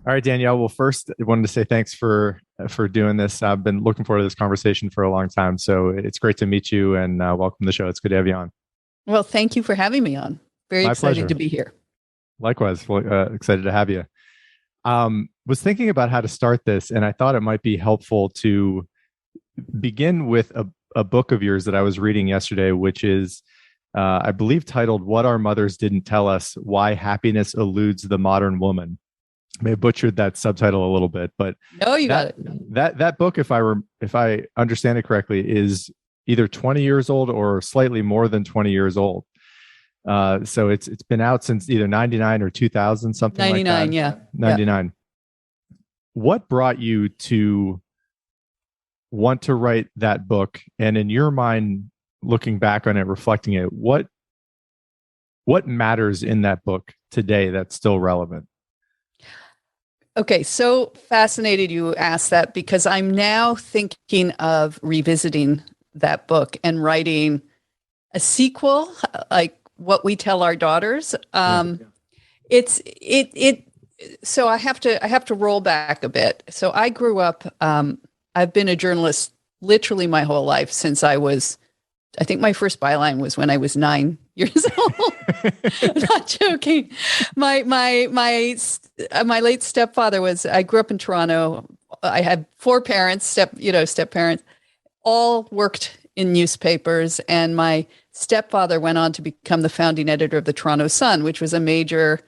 All right, Danielle. Well, first, I wanted to say thanks for doing this. I've been looking forward to this conversation for a long time. So it's great to meet you and welcome to the show. It's good to have you on. Well, thank you for having me on. Very My excited pleasure. to be here. Likewise, excited to have you. Was thinking about how to start this, and I thought it might be helpful to begin with a book of yours that I was reading yesterday, which is, I believe, titled "What Our Mothers Didn't Tell Us: Why Happiness Eludes the Modern Woman." I may have butchered that subtitle a little bit, but no, you got it. That book, if I understand it correctly, is either 20 years old or slightly more than 20 years old. So it's been out since either 99 or 2000, something 99, like that. yeah. 99. Yeah. What brought you to want to write that book? And in your mind, looking back on it, reflecting it, what matters in that book today that's still relevant? Okay, so fascinated you asked that, because I'm now thinking of revisiting that book and writing a sequel, like What We Tell Our Daughters. So I have to roll back a bit. So I grew up, I've been a journalist literally my whole life since I think my first byline was when I was 9 years old. I'm not joking. My late stepfather I grew up in Toronto. I had 4 parents, step parents, all worked in newspapers. And my stepfather went on to become the founding editor of the Toronto Sun, which was a major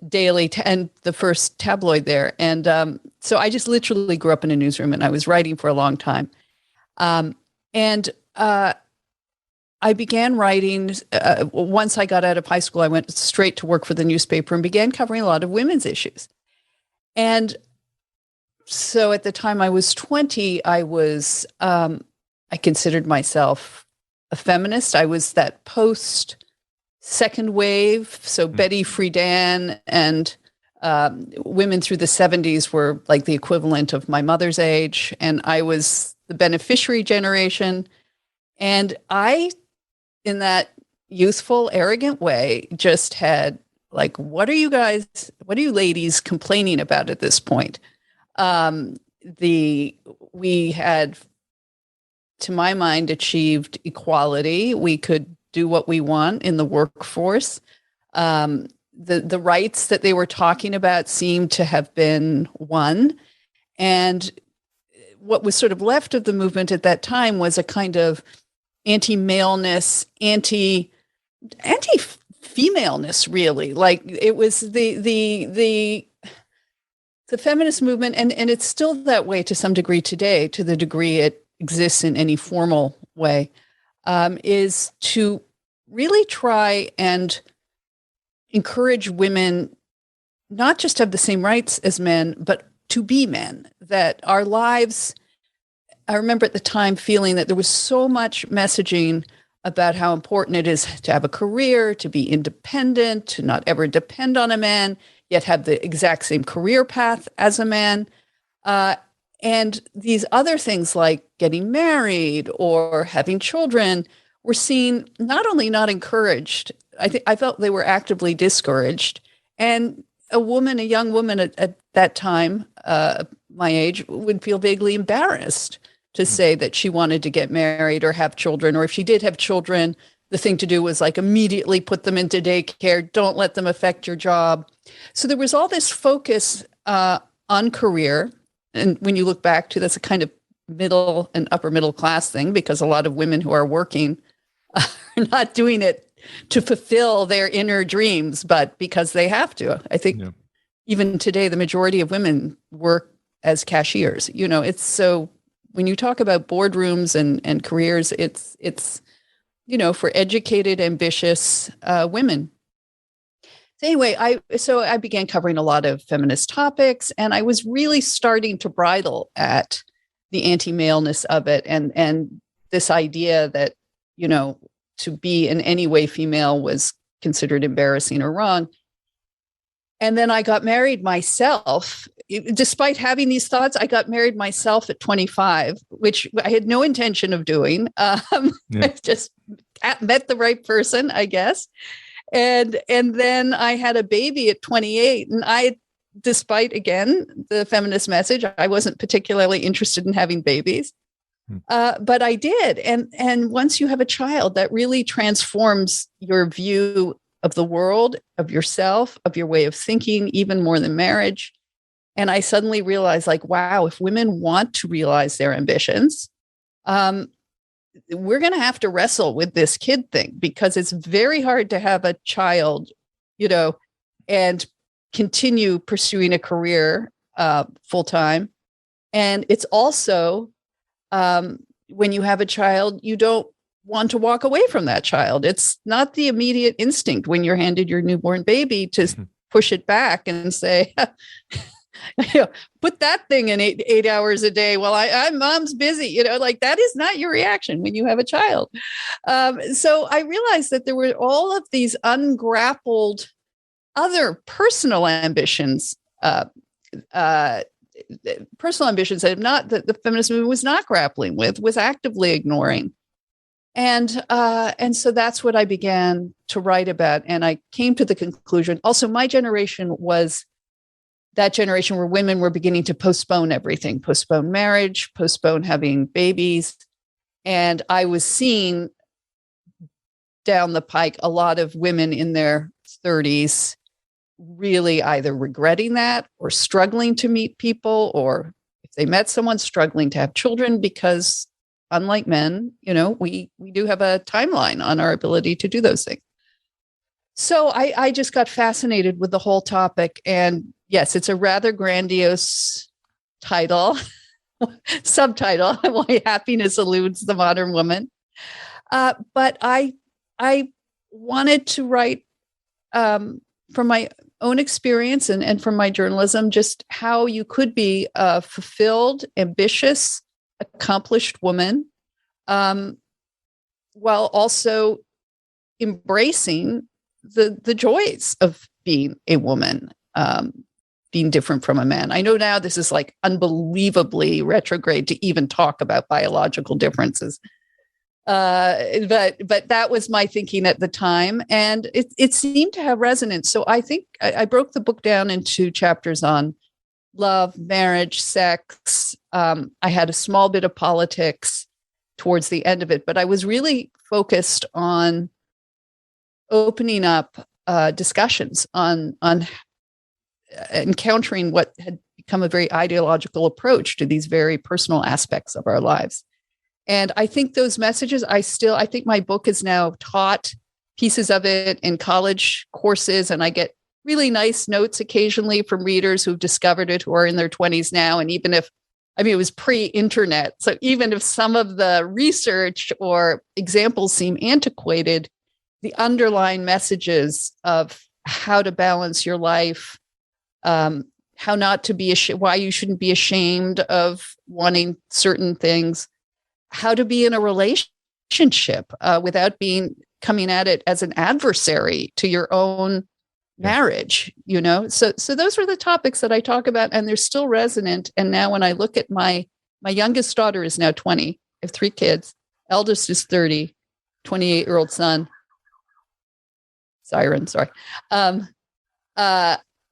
daily and the first tabloid there. And so I just literally grew up in a newsroom, and I was writing for a long time. I began writing, once I got out of high school, I went straight to work for the newspaper and began covering a lot of women's issues. And so at the time I was 20, I considered myself a feminist. I was that post second wave. So Betty Friedan and women through the 70s were like the equivalent of my mother's age. And I was the beneficiary generation. And I, in that youthful, arrogant way, just had like, what are you ladies complaining about at this point? We had, to my mind, achieved equality. We could do what we want in the workforce. The rights that they were talking about seemed to have been won. And what was sort of left of the movement at that time was a kind of anti-maleness, anti-femaleness, really. Like it was the feminist movement, and it's still that way to some degree today, to the degree it exists in any formal way, is to really try and encourage women not just to have the same rights as men, but to be men, that our lives. I remember at the time feeling that there was so much messaging about how important it is to have a career, to be independent, to not ever depend on a man, yet have the exact same career path as a man. And these other things like getting married or having children were seen not only not encouraged, I felt they were actively discouraged. And a young woman at that time, my age, would feel vaguely embarrassed to say that she wanted to get married or have children, or if she did have children, the thing to do was like immediately put them into daycare, don't let them affect your job. So there was all this focus on career. And when you look back to, that's a kind of middle and upper middle class thing, because a lot of women who are working are not doing it to fulfill their inner dreams, but because they have to. I think even today, the majority of women work as cashiers. It's so, when you talk about boardrooms and careers, it's for educated, ambitious women. So anyway, I began covering a lot of feminist topics, and I was really starting to bridle at the anti-maleness of it, and this idea that to be in any way female was considered embarrassing or wrong. And then I got married myself. Despite having these thoughts, I got married myself at 25, which I had no intention of doing. I just met the right person, I guess. And then I had a baby at 28, and I despite, again, the feminist message, I wasn't particularly interested in having babies. But I did. And once you have a child, that really transforms your view of the world, of yourself, of your way of thinking, even more than marriage. And I suddenly realized, like, wow, if women want to realize their ambitions, we're going to have to wrestle with this kid thing, because it's very hard to have a child, and continue pursuing a career full time. And it's also, when you have a child, you don't want to walk away from that child. It's not the immediate instinct when you're handed your newborn baby to push it back and say, put that thing in eight hours a day while I'm mom's busy, like that is not your reaction when you have a child. So I realized that there were all of these ungrappled other personal ambitions, that the feminist movement was not grappling with, was actively ignoring. And so that's what I began to write about. And I came to the conclusion, also, my generation was that generation where women were beginning to postpone everything, postpone marriage, postpone having babies. And I was seeing down the pike a lot of women in their 30s really either regretting that or struggling to meet people, or if they met someone, struggling to have children, because unlike men, we do have a timeline on our ability to do those things. So I just got fascinated with the whole topic. And yes, it's a rather grandiose title, subtitle, Why Happiness Eludes the Modern Woman. But I wanted to write from my own experience and from my journalism, just how you could be a fulfilled, ambitious, accomplished woman, while also embracing the joys of being a woman, being different from a man. I know now this is like unbelievably retrograde to even talk about biological differences. But that was my thinking at the time, and it seemed to have resonance. So I think I broke the book down into chapters on love, marriage, sex. I had a small bit of politics towards the end of it, but I was really focused on opening up discussions on encountering what had become a very ideological approach to these very personal aspects of our lives. And I think those messages, I think my book is now taught pieces of it in college courses, and I get really nice notes occasionally from readers who've discovered it, who are in their 20s now. And even if, it was pre-internet, so even if some of the research or examples seem antiquated, the underlying messages of how to balance your life, how not to be why you shouldn't be ashamed of wanting certain things, how to be in a relationship without coming at it as an adversary to your own marriage, So those are the topics that I talk about, and they're still resonant. And now when I look at my youngest daughter is now 20. I have 3 kids. Eldest is 30, 28-year-old son. Siren, sorry.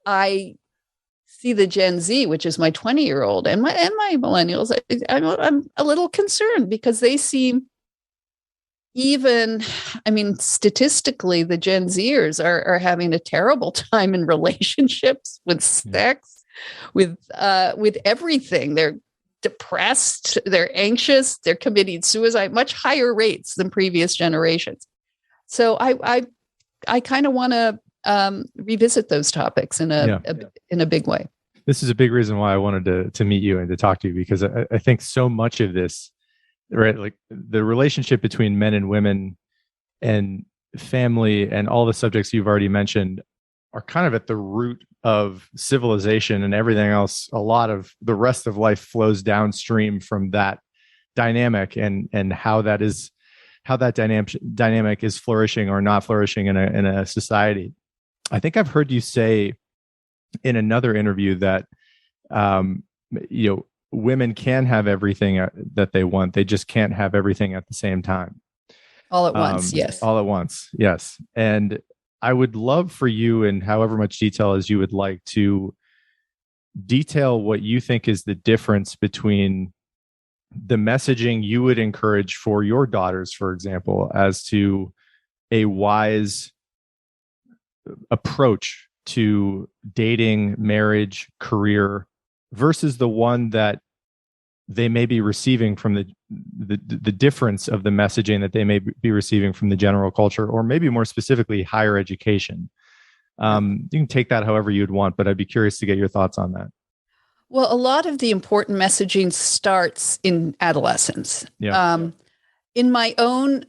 I see the Gen Z, which is my 20-year-old and my millennials. I'm a little concerned because they seem, statistically, the Gen Zers are having a terrible time in relationships, with sex, with everything. They're depressed, they're anxious, they're committing suicide, much higher rates than previous generations. So I kind of want to revisit those topics in a big way. This is a big reason why I wanted to meet you and to talk to you, because I think so much of this, right, like the relationship between men and women and family and all the subjects you've already mentioned are kind of at the root of civilization, and everything else. A lot of the rest of life flows downstream from that dynamic, and how that dynamic is flourishing or not flourishing in a society. I think I've heard you say in another interview that women can have everything that they want. They just can't have everything at the same time. All at once, yes. All at once, yes. And I would love for you, in however much detail as you would like, to detail what you think is the difference between the messaging you would encourage for your daughters, for example, as to a wise approach to dating, marriage, career, versus the one that they may be receiving from the difference of the messaging that they may be receiving from the general culture, or maybe more specifically, higher education. You can take that however you'd want, but I'd be curious to get your thoughts on that. Well, a lot of the important messaging starts in adolescence. Yeah. In my own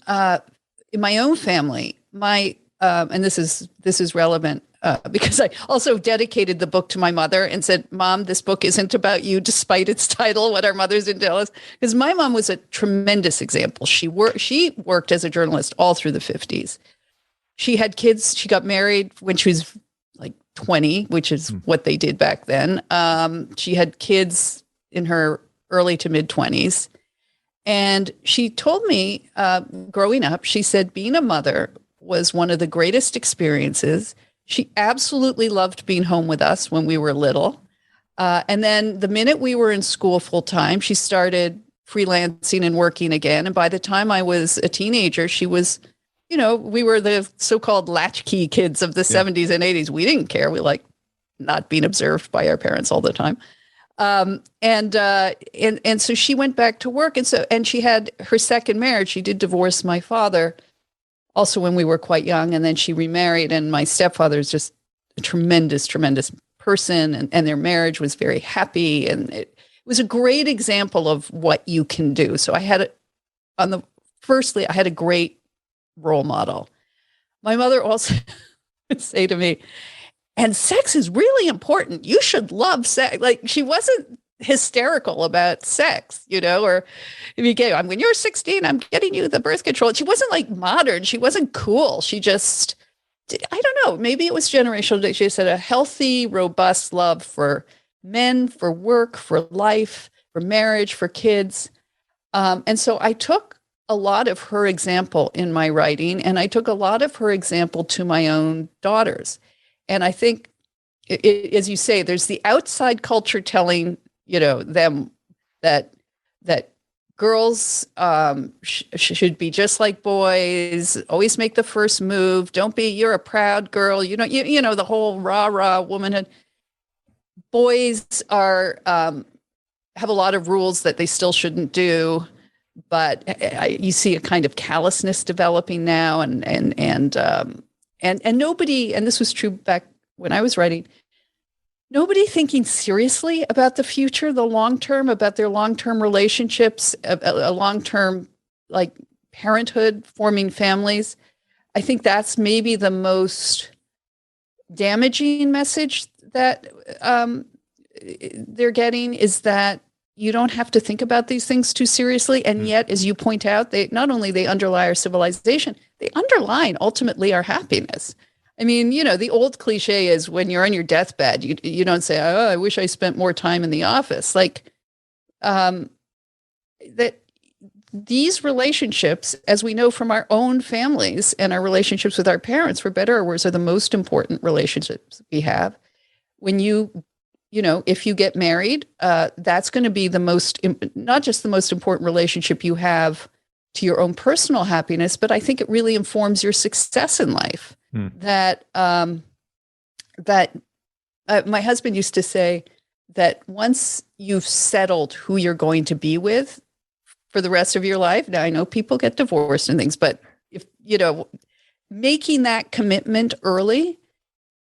family, and this is relevant because I also dedicated the book to my mother and said, "Mom, this book isn't about you, despite its title, what our mothers didn't tell us." Because my mom was a tremendous example. She worked as a journalist all through the 50s. She had kids. She got married when she was like 20, which is what they did back then. She had kids in her early to mid 20s. And she told me growing up, she said, being a mother was one of the greatest experiences. She absolutely loved being home with us when we were little. And then the minute we were in school full time, she started freelancing and working again. And by the time I was a teenager, she was, we were the so-called latchkey kids of the 70s and 80s. We didn't care. We liked not being observed by our parents all the time. And so she went back to work. And she had her second marriage. She did divorce my father also when we were quite young. And then she remarried. And my stepfather is just a tremendous, tremendous person. And their marriage was very happy. And it was a great example of what you can do. So I had firstly, I had a great role model. My mother also would say to me, and sex is really important. You should love sex. Like, she wasn't hysterical about sex, or if you get, when you're 16, I'm getting you the birth control. She wasn't like modern. She wasn't cool. She just, I don't know, maybe it was generational. She just had a healthy, robust love for men, for work, for life, for marriage, for kids. And so I took a lot of her example in my writing, and I took a lot of her example to my own daughters. And I think, as you say, there's the outside culture telling, them that girls should be just like boys, always make the first move. You're a proud girl. The whole rah womanhood. Boys are have a lot of rules that they still shouldn't do, but you see a kind of callousness developing now, and nobody, and this was true back when I was writing, nobody thinking seriously about the future, the long term, about their long-term relationships, a long-term like parenthood, forming families. I think that's maybe the most damaging message that they're getting, is that you don't have to think about these things too seriously. And yet, as you point out, they underlie our civilization, they underline ultimately our happiness. I mean, the old cliche is when you're on your deathbed, you don't say, "Oh, I wish I spent more time in the office." Like, that these relationships, as we know from our own families and our relationships with our parents, for better or worse, are the most important relationships we have. When if you get married, that's going to be not just the most important relationship you have to your own personal happiness, but I think it really informs your success in life. That my husband used to say that once you've settled who you're going to be with for the rest of your life, now I know people get divorced and things, but if making that commitment early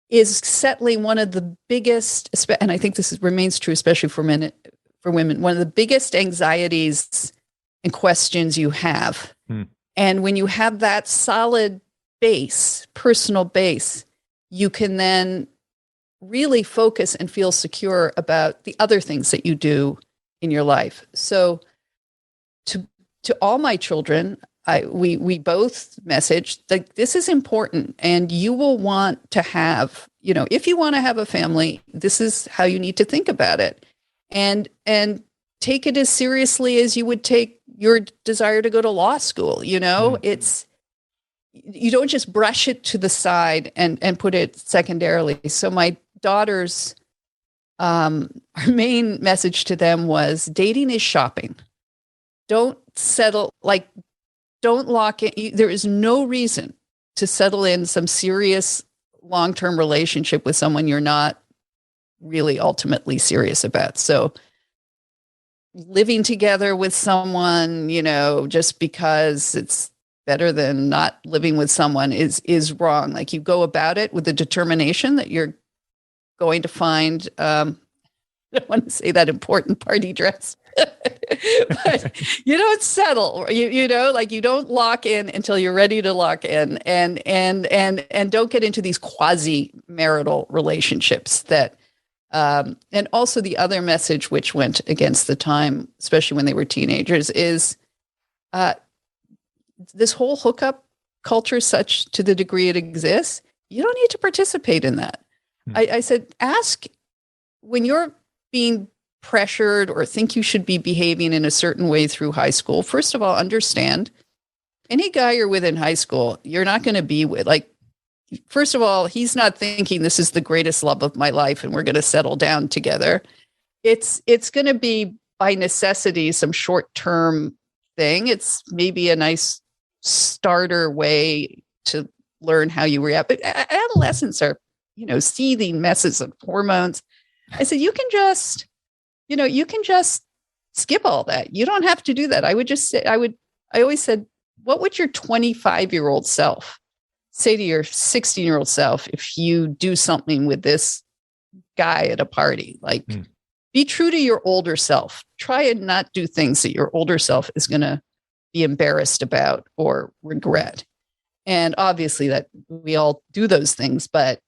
is settling one of the biggest, and I think this remains true, especially for women, one of the biggest anxieties and questions you have. And when you have that solid base, personal base, you can then really focus and feel secure about the other things that you do in your life. So to all my children, we both message that this is important, and you will want to have, if you want to have a family, this is how you need to think about it, and take it as seriously as you would take your desire to go to law school. It's, you don't just brush it to the side and put it secondarily. So my daughters our main message to them was dating is shopping. Don't settle, don't lock in. There is no reason to settle in some serious long-term relationship with someone you're not really ultimately serious about. So living together with someone, just because it's better than not living with someone is wrong. Like, you go about it with the determination that you're going to find, I don't want to say that important party dress, but you don't settle, you don't lock in until you're ready to lock in, and don't get into these quasi marital relationships that, and also the other message, which went against the time, especially when they were teenagers, is, this whole hookup culture, such to the degree it exists, you don't need to participate in that. I said, ask when you're being pressured or think you should be behaving in a certain way through high school. First of all, understand any guy you're with in high school, you're not going to be with. Like, first of all, he's not thinking this is the greatest love of my life and we're going to settle down together. It's going to be by necessity some short-term thing. It's maybe a nice starter way to learn how you react. But adolescents are, seething messes of hormones. I said, you can just skip all that. You don't have to do that. I always said, what would your 25-year-old self say to your 16-year-old self if you do something with this guy at a party? Like, be true to your older self. Try and not do things that your older self is going to be embarrassed about or regret. And obviously that we all do those things, but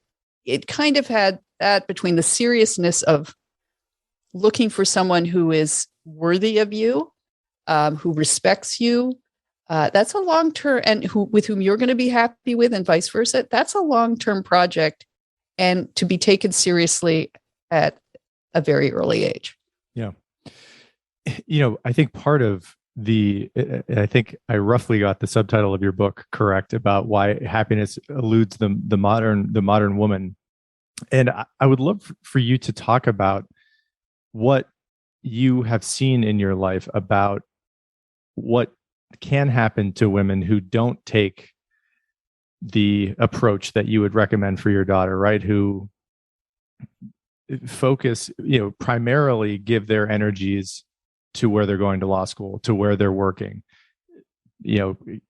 it kind of had that between the seriousness of looking for someone who is worthy of you, who respects you. That's a long-term, and with whom you're going to be happy with, and vice versa. That's a long-term project, and to be taken seriously at a very early age. Yeah. I think part of I think I roughly got the subtitle of your book correct about why happiness eludes the modern woman. And I would love for you to talk about what you have seen in your life about what can happen to women who don't take the approach that you would recommend for your daughter, right? Who focus, primarily give their energies to where they're going to law school, to where they're working. I don't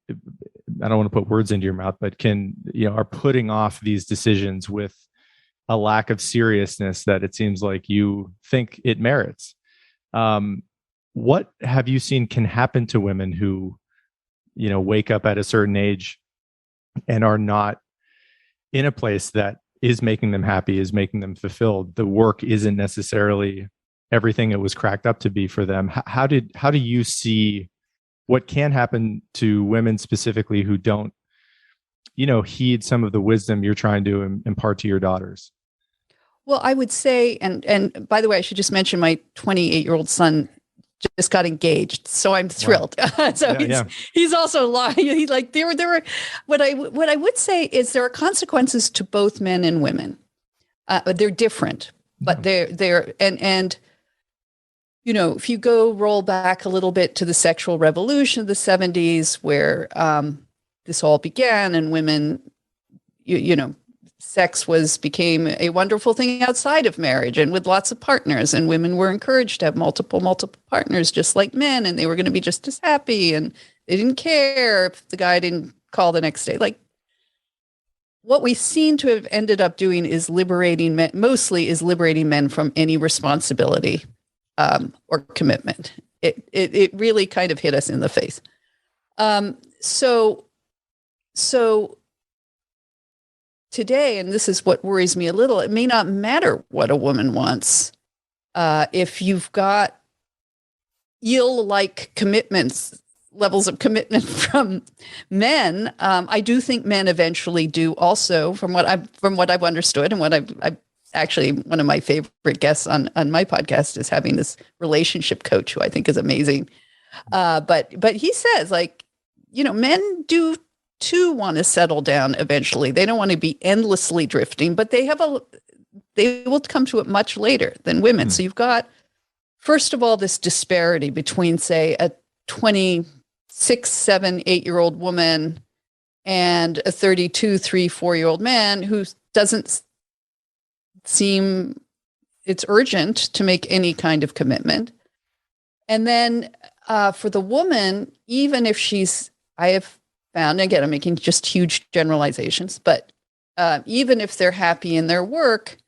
want to put words into your mouth, but are putting off these decisions with a lack of seriousness that it seems like you think it merits. What have you seen can happen to women who, wake up at a certain age and are not in a place that is making them happy, is making them fulfilled? The work isn't necessarily everything it was cracked up to be for them. How do you see what can happen to women specifically who don't, heed some of the wisdom you're trying to impart to your daughters? Well, I would say, and by the way, I should just mention my 28-year-old son just got engaged, so I'm thrilled. Wow. So he's also lying. He's like, there were. What I would say is there are consequences to both men and women. They're different, but they're and. If you roll back a little bit to the sexual revolution of the 70s, where this all began, and women, sex became a wonderful thing outside of marriage and with lots of partners, and women were encouraged to have multiple partners, just like men, and they were going to be just as happy, and they didn't care if the guy didn't call the next day. Like, what we seem to have ended up doing is liberating men from any responsibility or commitment. It really kind of hit us in the face. So today, and this is what worries me a little, it may not matter what a woman wants. If you've got like levels of commitment from men, I do think men eventually do also, from what I've understood, and what I've actually, one of my favorite guests on my podcast is having this relationship coach who I think is amazing. But he says, men do too want to settle down eventually. They don't want to be endlessly drifting, but they have they will come to it much later than women. So you've got, first of all, this disparity between, say, a 26, 7, 8-year-old woman and a 32, 3, 4-year-old man who doesn't seem it's urgent to make any kind of commitment. And then for the woman, even if I have found, again, I'm making just huge generalizations, but even if they're happy in their work,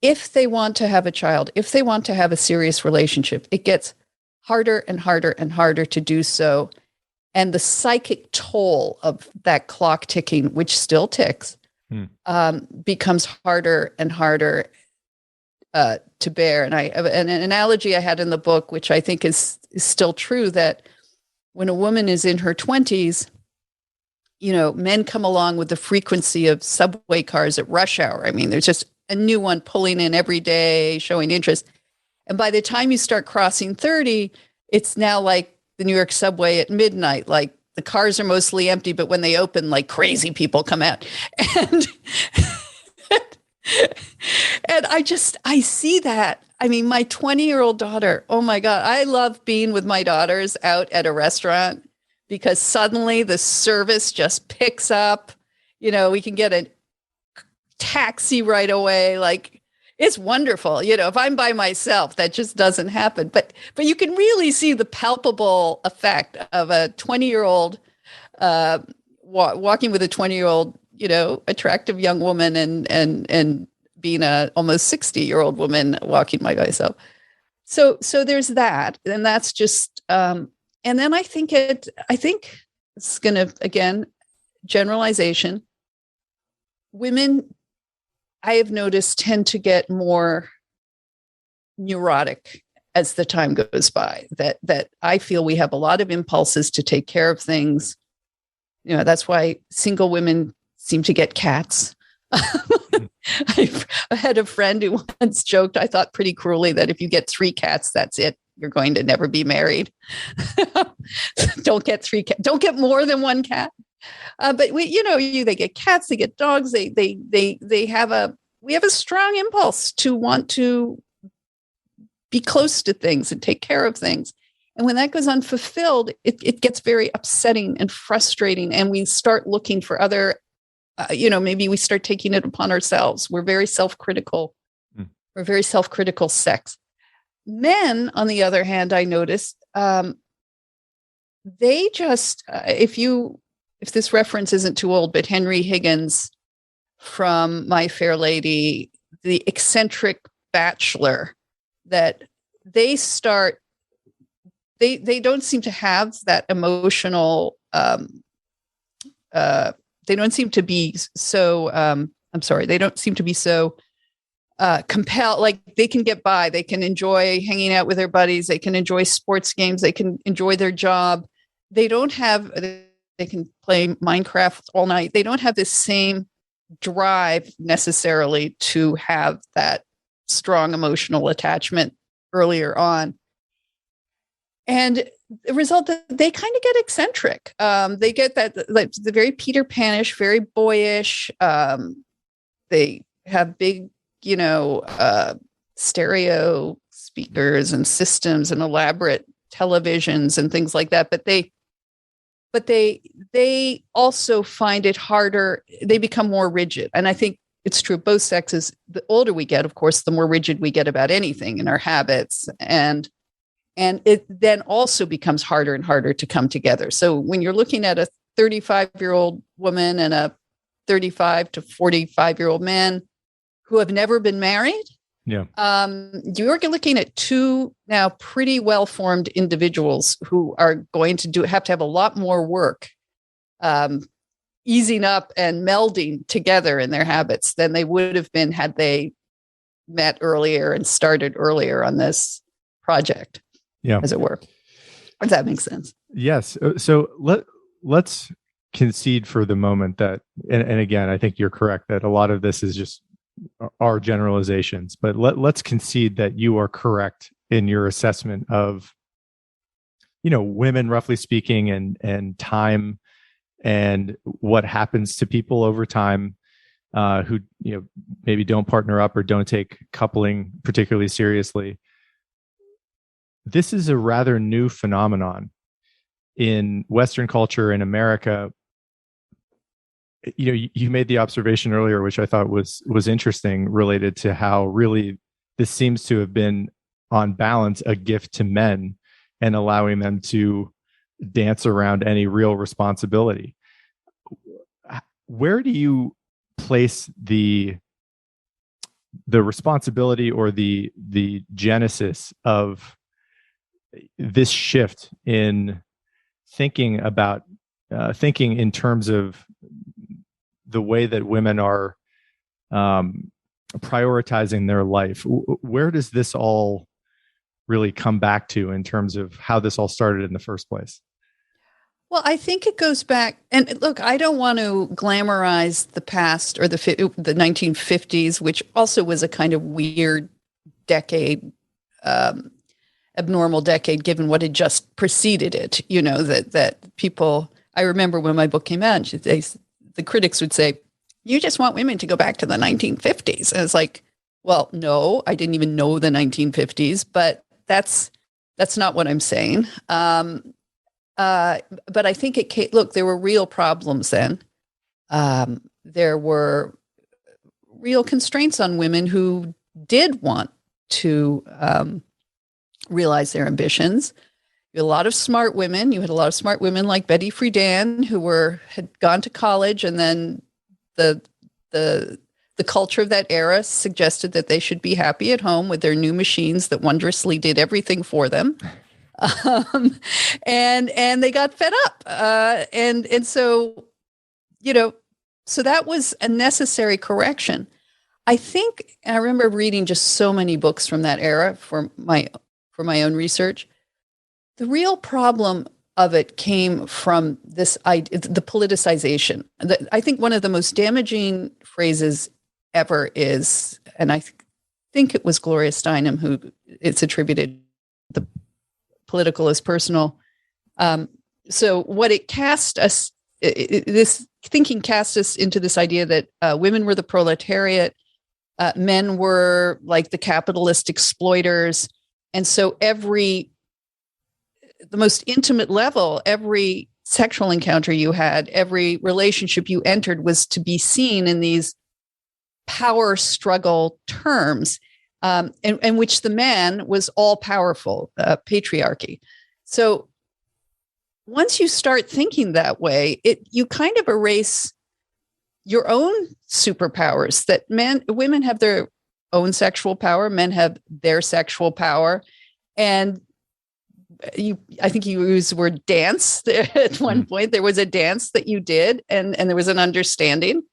if they want to have a child, if they want to have a serious relationship, it gets harder and harder and harder to do so. And the psychic toll of that clock ticking, which still ticks, becomes harder and harder to bear. And an analogy I had in the book, which I think is still true, that when a woman is in her 20s, men come along with the frequency of subway cars at rush hour. I mean, there's just a new one pulling in every day, showing interest. And by the time you start crossing 30, it's now like the New York subway at midnight. Like the cars are mostly empty, but when they open, like crazy people come out. And and I see that. I mean, my 20-year-old daughter, oh my God, I love being with my daughters out at a restaurant because suddenly the service just picks up. We can get a taxi right away. Like, it's wonderful. If I'm by myself, that just doesn't happen. But you can really see the palpable effect of a 20-year-old walking with a 20-year-old, attractive young woman and being a almost 60-year-old woman walking by myself. So there's that. And that's just, and then I think it's going to, again, generalization. Women, I have noticed, tend to get more neurotic as the time goes by, that I feel we have a lot of impulses to take care of things. That's why single women seem to get cats. I had a friend who once joked, I thought pretty cruelly, that if you get 3 cats, that's it. You're going to never be married. Don't get 3 cats. Don't get more than 1 cat. But they get cats, they get dogs. We have a strong impulse to want to be close to things and take care of things. And when that goes unfulfilled, it gets very upsetting and frustrating. And we start looking for other, maybe we start taking it upon ourselves. We're very self-critical. We're very self-critical sex. Men, on the other hand, I noticed, they just, if this reference isn't too old, but Henry Higgins from My Fair Lady, the eccentric bachelor, that they don't seem to have that emotional, they don't seem to be so, they don't seem to be so compelled. Like, they can get by, they can enjoy hanging out with their buddies, they can enjoy sports games, they can enjoy their job. They can play Minecraft all night. They don't have this same drive necessarily to have that strong emotional attachment earlier on. And the result that they kind of get eccentric. They get that, like, the very Peter Panish, very boyish. They have big, stereo speakers and systems and elaborate televisions and things like that. But they also find it harder. They become more rigid. And I think it's true of both sexes. The older we get, of course, the more rigid we get about anything in our habits. And it then also becomes harder and harder to come together. So when you're looking at a 35-year-old woman and a 35 to 45-year-old man who have never been married, you're looking at 2 now pretty well-formed individuals who are going to have to have a lot more work easing up and melding together in their habits than they would have been had they met earlier and started earlier on this project, as it were. Does that make sense? Yes. So let's concede for the moment that, and again, I think you're correct that a lot of this is just our generalizations, but let's concede that you are correct in your assessment of, women, roughly speaking, and time and what happens to people over time. who maybe don't partner up or don't take coupling particularly seriously. This is a rather new phenomenon in Western culture in America. You made the observation earlier, which I thought was interesting, related to how really this seems to have been, on balance, a gift to men and allowing them to dance around any real responsibility. Where do you place the responsibility or the genesis of this shift in thinking about thinking in terms of the way that women are prioritizing their life? Where does this all really come back to in terms of how this all started in the first place? Well, I think it goes back, and look, I don't want to glamorize the past or the 1950s, which also was a kind of weird decade, abnormal decade, given what had just preceded it. That people. I remember when my book came out, the critics would say, "You just want women to go back to the 1950s," and it's like, well, no, I didn't even know the 1950s, but that's not what I'm saying. But I think look, there were real problems then. There were real constraints on women who did want to realize their ambitions. You had a lot of smart women. You had a lot of smart women like Betty Friedan who had gone to college, and then the culture of that era suggested that they should be happy at home with their new machines that wondrously did everything for them. And they got fed up. And so, so that was a necessary correction. I remember reading just so many books from that era for my own research. The real problem of it came from this idea, the politicization. I think one of the most damaging phrases ever is, and I think it was Gloria Steinem who it's attributed, the political is personal. So what it cast us, this thinking cast us into this idea that women were the proletariat, men were like the capitalist exploiters. And so the most intimate level, every sexual encounter you had, every relationship you entered was to be seen in these power struggle terms, in which the man was all powerful, patriarchy. So once you start thinking that way, you kind of erase your own superpowers, that women have their own sexual power, men have their sexual power. And I think you used the word dance at one point. There was a dance that you did, and there was an understanding.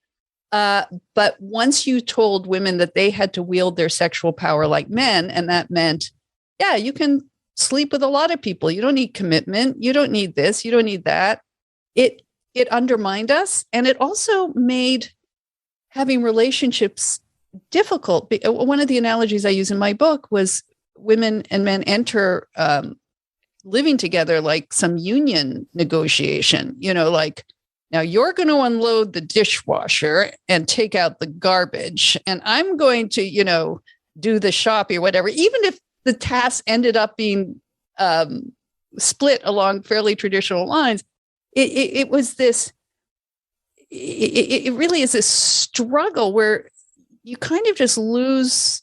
But once you told women that they had to wield their sexual power like men, and that meant, yeah, you can sleep with a lot of people. You don't need commitment. You don't need this. You don't need that. It undermined us. And it also made having relationships difficult. One of the analogies I use in my book was women and men enter living together like some union negotiation, like, now you're going to unload the dishwasher and take out the garbage, and I'm going to, do the shopping or whatever. Even if the task ended up being split along fairly traditional lines, it was this, it really is this struggle where you kind of just lose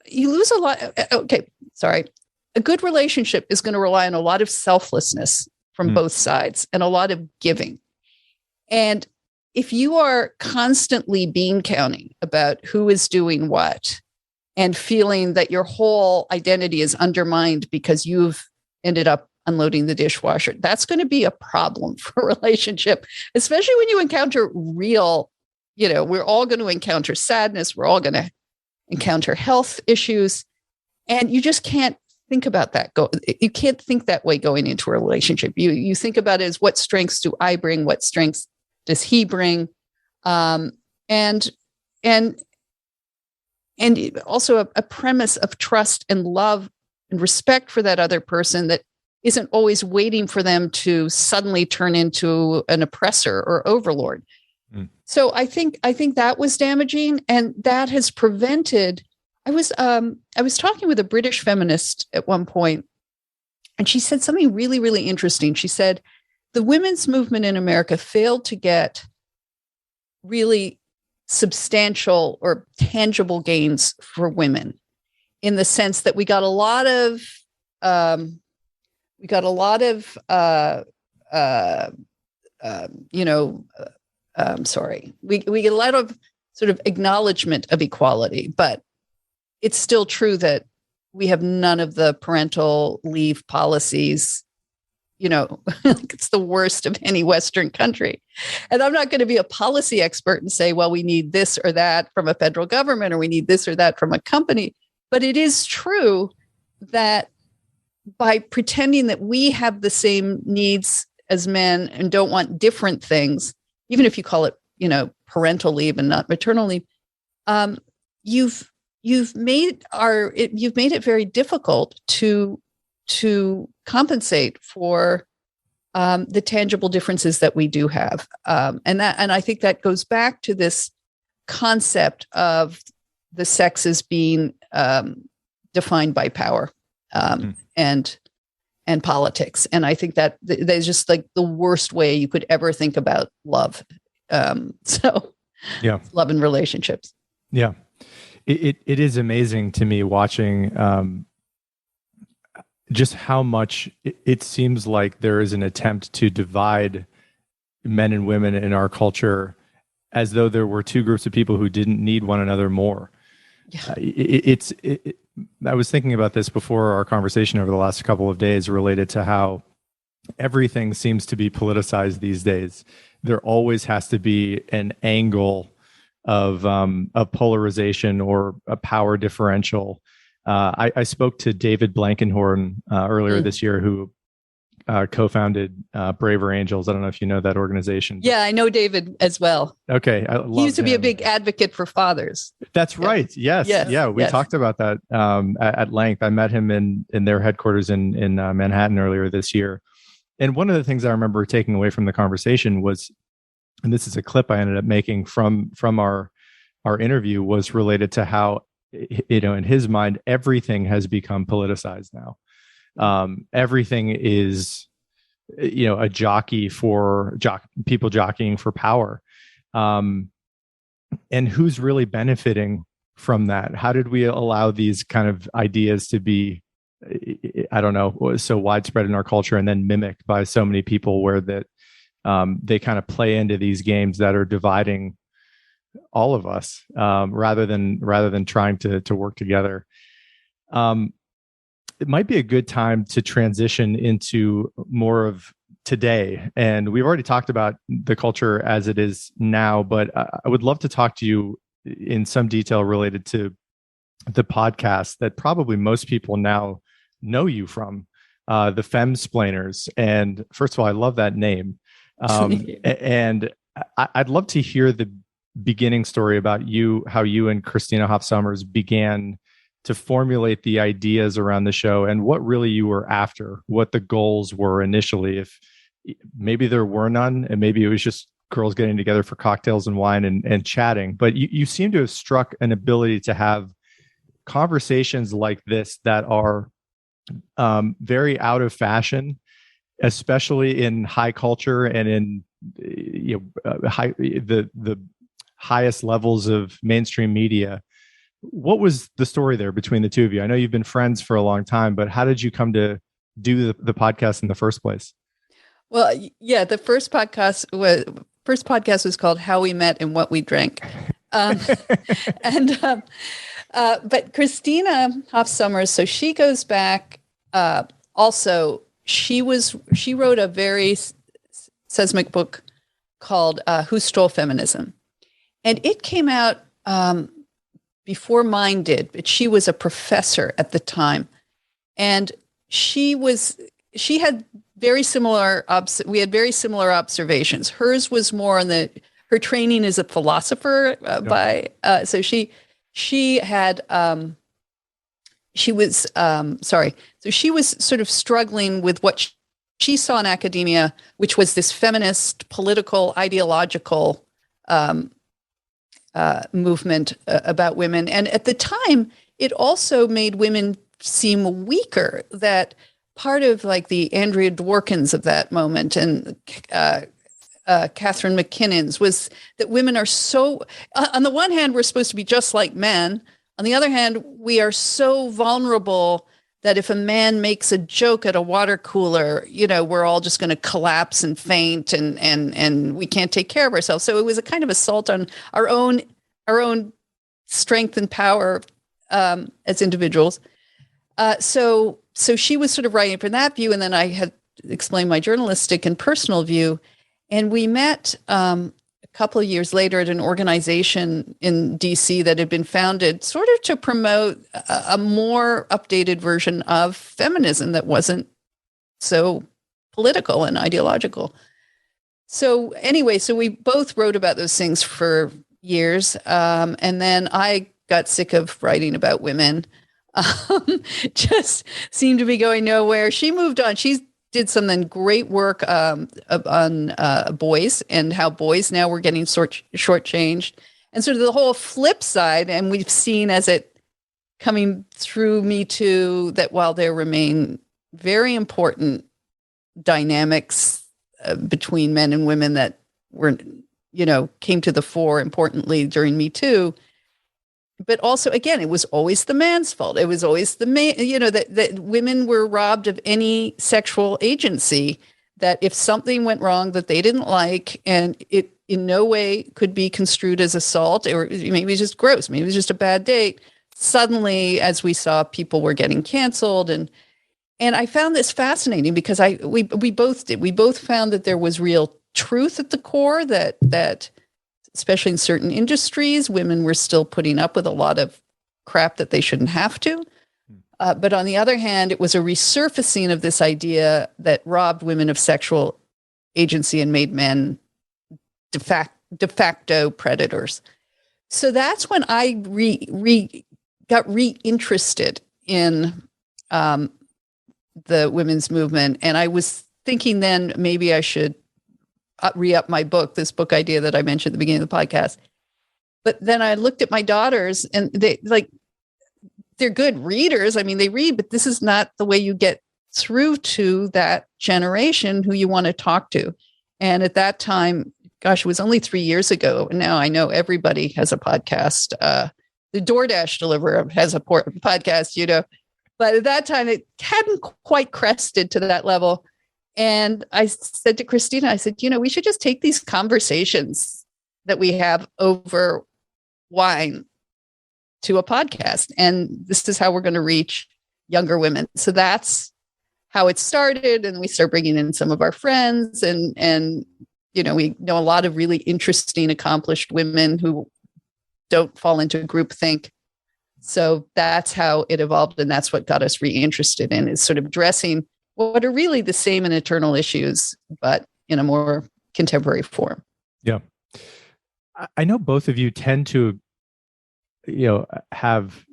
a lot. Okay, sorry. A good relationship is going to rely on a lot of selflessness from both sides and a lot of giving. And if you are constantly bean counting about who is doing what and feeling that your whole identity is undermined because you've ended up unloading the dishwasher, that's going to be a problem for a relationship, especially when you encounter real, we're all going to encounter sadness. We're all going to encounter health issues. And you just can't think about that. You can't think that way going into a relationship. You think about it as, what strengths do I bring? What strengths does he bring? And also a premise of trust and love and respect for that other person that isn't always waiting for them to suddenly turn into an oppressor or overlord. So I think that was damaging, and that has prevented. I was talking with a British feminist at one point, and she said something really, really interesting. She said the women's movement in America failed to get really substantial or tangible gains for women, in the sense that we got a lot of we get a lot of sort of acknowledgement of equality, but it's still true that we have none of the parental leave policies. It's the worst of any Western country. And I'm not going to be a policy expert and say, well, we need this or that from a federal government, or we need this or that from a company. But it is true that by pretending that we have the same needs as men and don't want different things, even if you call it, parental leave and not maternal leave, you've made it very difficult to compensate for the tangible differences that we do have, and I think that goes back to this concept of the sexes being defined by power and politics, and I think that there's just like the worst way you could ever think about love. Love and relationships. Yeah, it is amazing to me watching just how much it seems like there is an attempt to divide men and women in our culture, as though there were two groups of people who didn't need one another more. Yeah. I was thinking about this before our conversation over the last couple of days, related to how everything seems to be politicized these days. There always has to be an angle of polarization or a power differential. I spoke to David Blankenhorn earlier this year, who co-founded Braver Angels. I don't know if you know that organization. Yeah, I know David as well. Okay. He used to be a big advocate for fathers. That's right. Yes. Yeah. We talked about that at length. I met him in their headquarters in Manhattan earlier this year. And one of the things I remember taking away from the conversation was, and this is a clip I ended up making from our interview, was related to how, in his mind, everything has become politicized now. Everything is, a jockey for people jockeying for power. And who's really benefiting from that? How did we allow these kind of ideas to be, I don't know, so widespread in our culture, and then mimicked by so many people, where that they kind of play into these games that are dividing all of us, rather than trying to work together. It might be a good time to transition into more of today. And we've already talked about the culture as it is now, but I would love to talk to you in some detail related to the podcast that probably most people now know you from, the Femsplainers. And first of all, I love that name. And I'd love to hear the beginning story about how you and Christina Hoff Sommers began to formulate the ideas around the show, and what really you were after, what the goals were initially. If maybe there were none, and maybe it was just girls getting together for cocktails and wine and chatting, but you seem to have struck an ability to have conversations like this that are very out of fashion, especially in high culture and in the highest levels of mainstream media. What was the story there between the two of you? I know you've been friends for a long time, but how did you come to do the podcast in the first place? Well, yeah, the first podcast was called "How We Met and What We Drank," but Christina Hoff Sommers, so she goes back. Also, she wrote a very seismic book called "Who Stole Feminism," and it came out before mine did, but she was a professor at the time. And we had very similar observations. Hers was more on her training as a philosopher so she was sort of struggling with what she saw in academia, which was this feminist, political, ideological movement about women. And at the time, it also made women seem weaker, that part of like the Andrea Dworkins of that moment and Catherine McKinnon's was that women are so, on the one hand, we're supposed to be just like men. On the other hand, we are so vulnerable that if a man makes a joke at a water cooler, we're all just going to collapse and faint and we can't take care of ourselves. So it was a kind of assault on our own strength and power as individuals. So she was sort of writing from that view. And then I had explained my journalistic and personal view. And we met a couple of years later at an organization in DC that had been founded sort of to promote a more updated version of feminism that wasn't so political and ideological. So anyway, so we both wrote about those things for years. And then I got sick of writing about women. Just seemed to be going nowhere. She moved on. She did some then great work on boys and how boys now were getting shortchanged. And sort of the whole flip side, and we've seen as it coming through Me Too, that while there remain very important dynamics between men and women that were, came to the fore importantly during Me Too, but also, again, it was always the man's fault. It was always the man, that women were robbed of any sexual agency, that if something went wrong that they didn't like, and it in no way could be construed as assault, or maybe it was just gross, maybe it was just a bad date, suddenly, as we saw, people were getting canceled. And I found this fascinating because we both did. We both found that there was real truth at the core, that especially in certain industries, women were still putting up with a lot of crap that they shouldn't have to. But on the other hand, it was a resurfacing of this idea that robbed women of sexual agency and made men de facto predators. So that's when I got reinterested in the women's movement. And I was thinking then maybe I should re-up my book, this book idea that I mentioned at the beginning of the podcast. But then I looked at my daughters, and they're good readers. I mean, they read, but this is not the way you get through to that generation who you want to talk to. And at that time, gosh, it was only 3 years ago. And now I know everybody has a podcast. The DoorDash deliverer has a podcast, but at that time it hadn't quite crested to that level. And I said to Christina, I said, we should just take these conversations that we have over wine to a podcast. And this is how we're going to reach younger women. So that's how it started. And we start bringing in some of our friends and we know a lot of really interesting, accomplished women who don't fall into groupthink. So that's how it evolved. And that's what got us reinterested in, is sort of addressing what are really the same and eternal issues, but in a more contemporary form. Yeah. I know both of you tend to, have,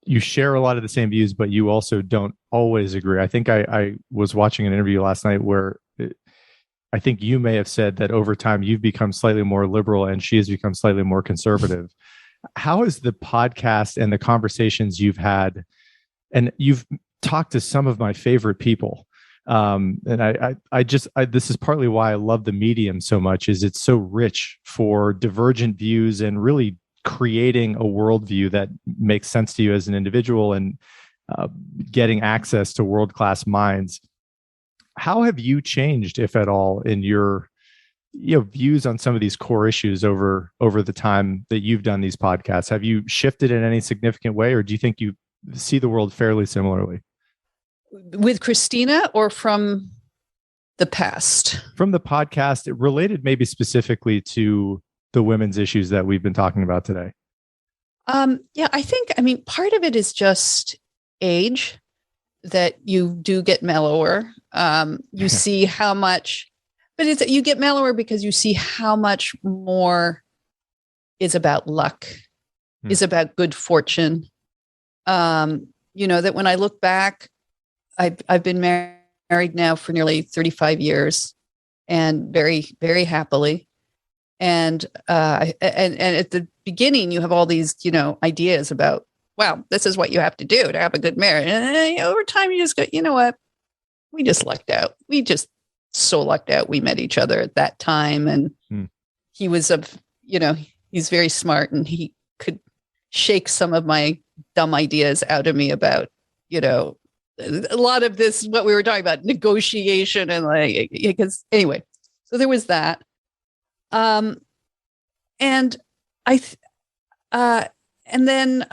you share a lot of the same views, but you also don't always agree. I think I was watching an interview last night where I think you may have said that over time you've become slightly more liberal and she has become slightly more conservative. How is the podcast and the conversations you've had, and you've talked to some of my favorite people. And this is partly why I love the medium so much, is it's so rich for divergent views and really creating a worldview that makes sense to you as an individual, and getting access to world-class minds. How have you changed, if at all, in your views on some of these core issues over the time that you've done these podcasts? Have you shifted in any significant way, or do you think you see the world fairly similarly? With Christina, or from the past? From the podcast, it related maybe specifically to the women's issues that we've been talking about today. I think, part of it is just age, that you do get mellower. You see how much, but you get mellower because you see how much more is about luck, is about good fortune. That when I look back, I've been married now for nearly 35 years, and very, very happily. And at the beginning, you have all these, ideas about, wow, this is what you have to do to have a good marriage. And then over time, you just go, you know what? We just lucked out. We just so lucked out. We met each other at that time. And he was he's very smart, and he could shake some of my dumb ideas out of me about, a lot of this, what we were talking about, negotiation and because anyway, so there was that. And then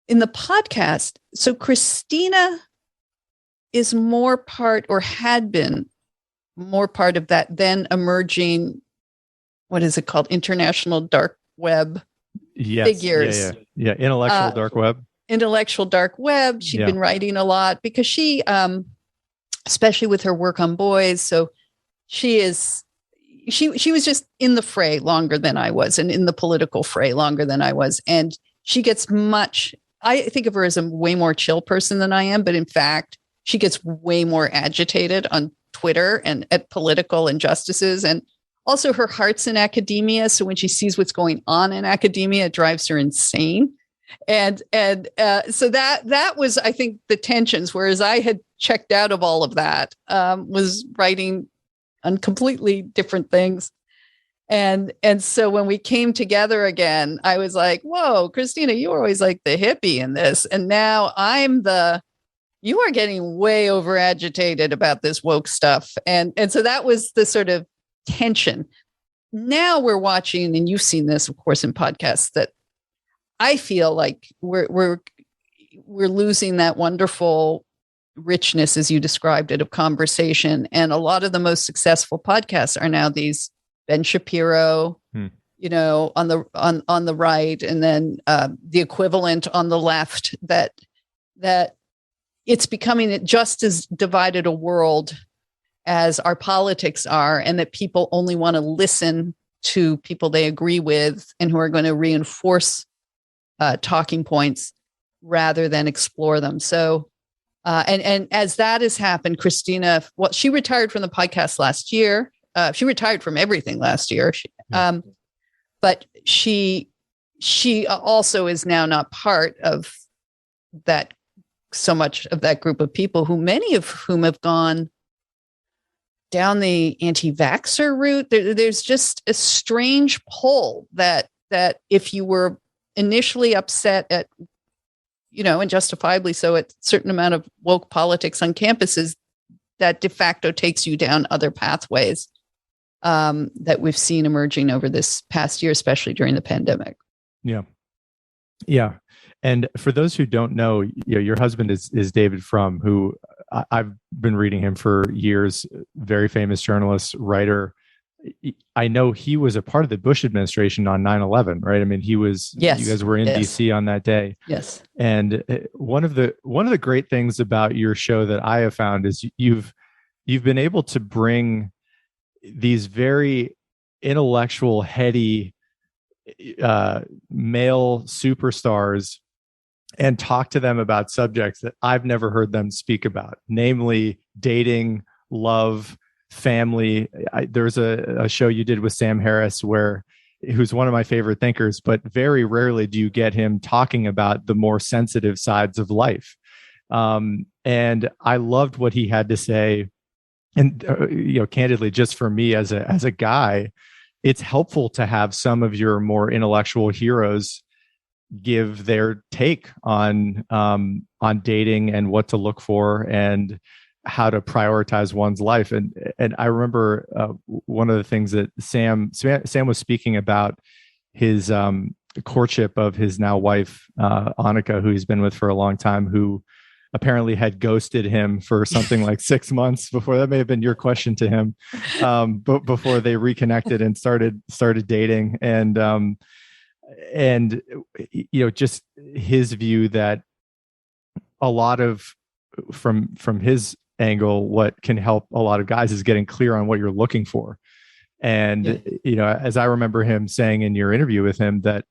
in the podcast, so Christina is more part, or had been more part of that then emerging, what is it called? International dark web figures. Yeah. Intellectual dark web. Intellectual dark web. She'd been writing a lot because she, especially with her work on boys. So she was just in the fray longer than I was, and in the political fray longer than I was. And she gets I think of her as a way more chill person than I am, but in fact, she gets way more agitated on Twitter and at political injustices. And also her heart's in academia. So when she sees what's going on in academia, it drives her insane. And so that was, I think, the tensions, whereas I had checked out of all of that, was writing on completely different things. And so when we came together again, I was like, whoa, Christina, you were always like the hippie in this. And now you are getting way over agitated about this woke stuff. And so that was the sort of tension. Now we're watching, and you've seen this, of course, in podcasts, that I feel like we're losing that wonderful richness, as you described it, of conversation. And a lot of the most successful podcasts are now these Ben Shapiro, on the right, and then the equivalent on the left, that it's becoming just as divided a world as our politics are, and that people only want to listen to people they agree with and who are going to reinforce talking points rather than explore them. So, and as that has happened, Christina, she retired from the podcast last year. She retired from everything last year. But she also is now not part of that, so much of that group of people, many of whom have gone down the anti-vaxxer route. There's just a strange pull that if you were initially upset at, and justifiably so, at a certain amount of woke politics on campuses, that de facto takes you down other pathways that we've seen emerging over this past year, especially during the pandemic. Yeah. And for those who don't know, your husband is David Frum, who I've been reading him for years, very famous journalist, writer. I know he was a part of the Bush administration on 9/11, right? I mean, he was, yes, you guys were in DC on that day. Yes. And one of the great things about your show that I have found is you've been able to bring these very intellectual, heady male superstars and talk to them about subjects that I've never heard them speak about, namely dating, love, family. There's a show you did with Sam Harris who's one of my favorite thinkers, but very rarely do you get him talking about the more sensitive sides of life. And I loved what he had to say. And, candidly, just for me as a guy, it's helpful to have some of your more intellectual heroes give their take on dating and what to look for and how to prioritize one's life. And I remember one of the things that Sam was speaking about, his courtship of his now wife, Annika, who he's been with for a long time, who apparently had ghosted him for something like 6 months before. That may have been your question to him, but before they reconnected and started dating. And just his view that a lot of, from his angle, what can help a lot of guys is getting clear on what you're looking for. And, as I remember him saying in your interview with him, that,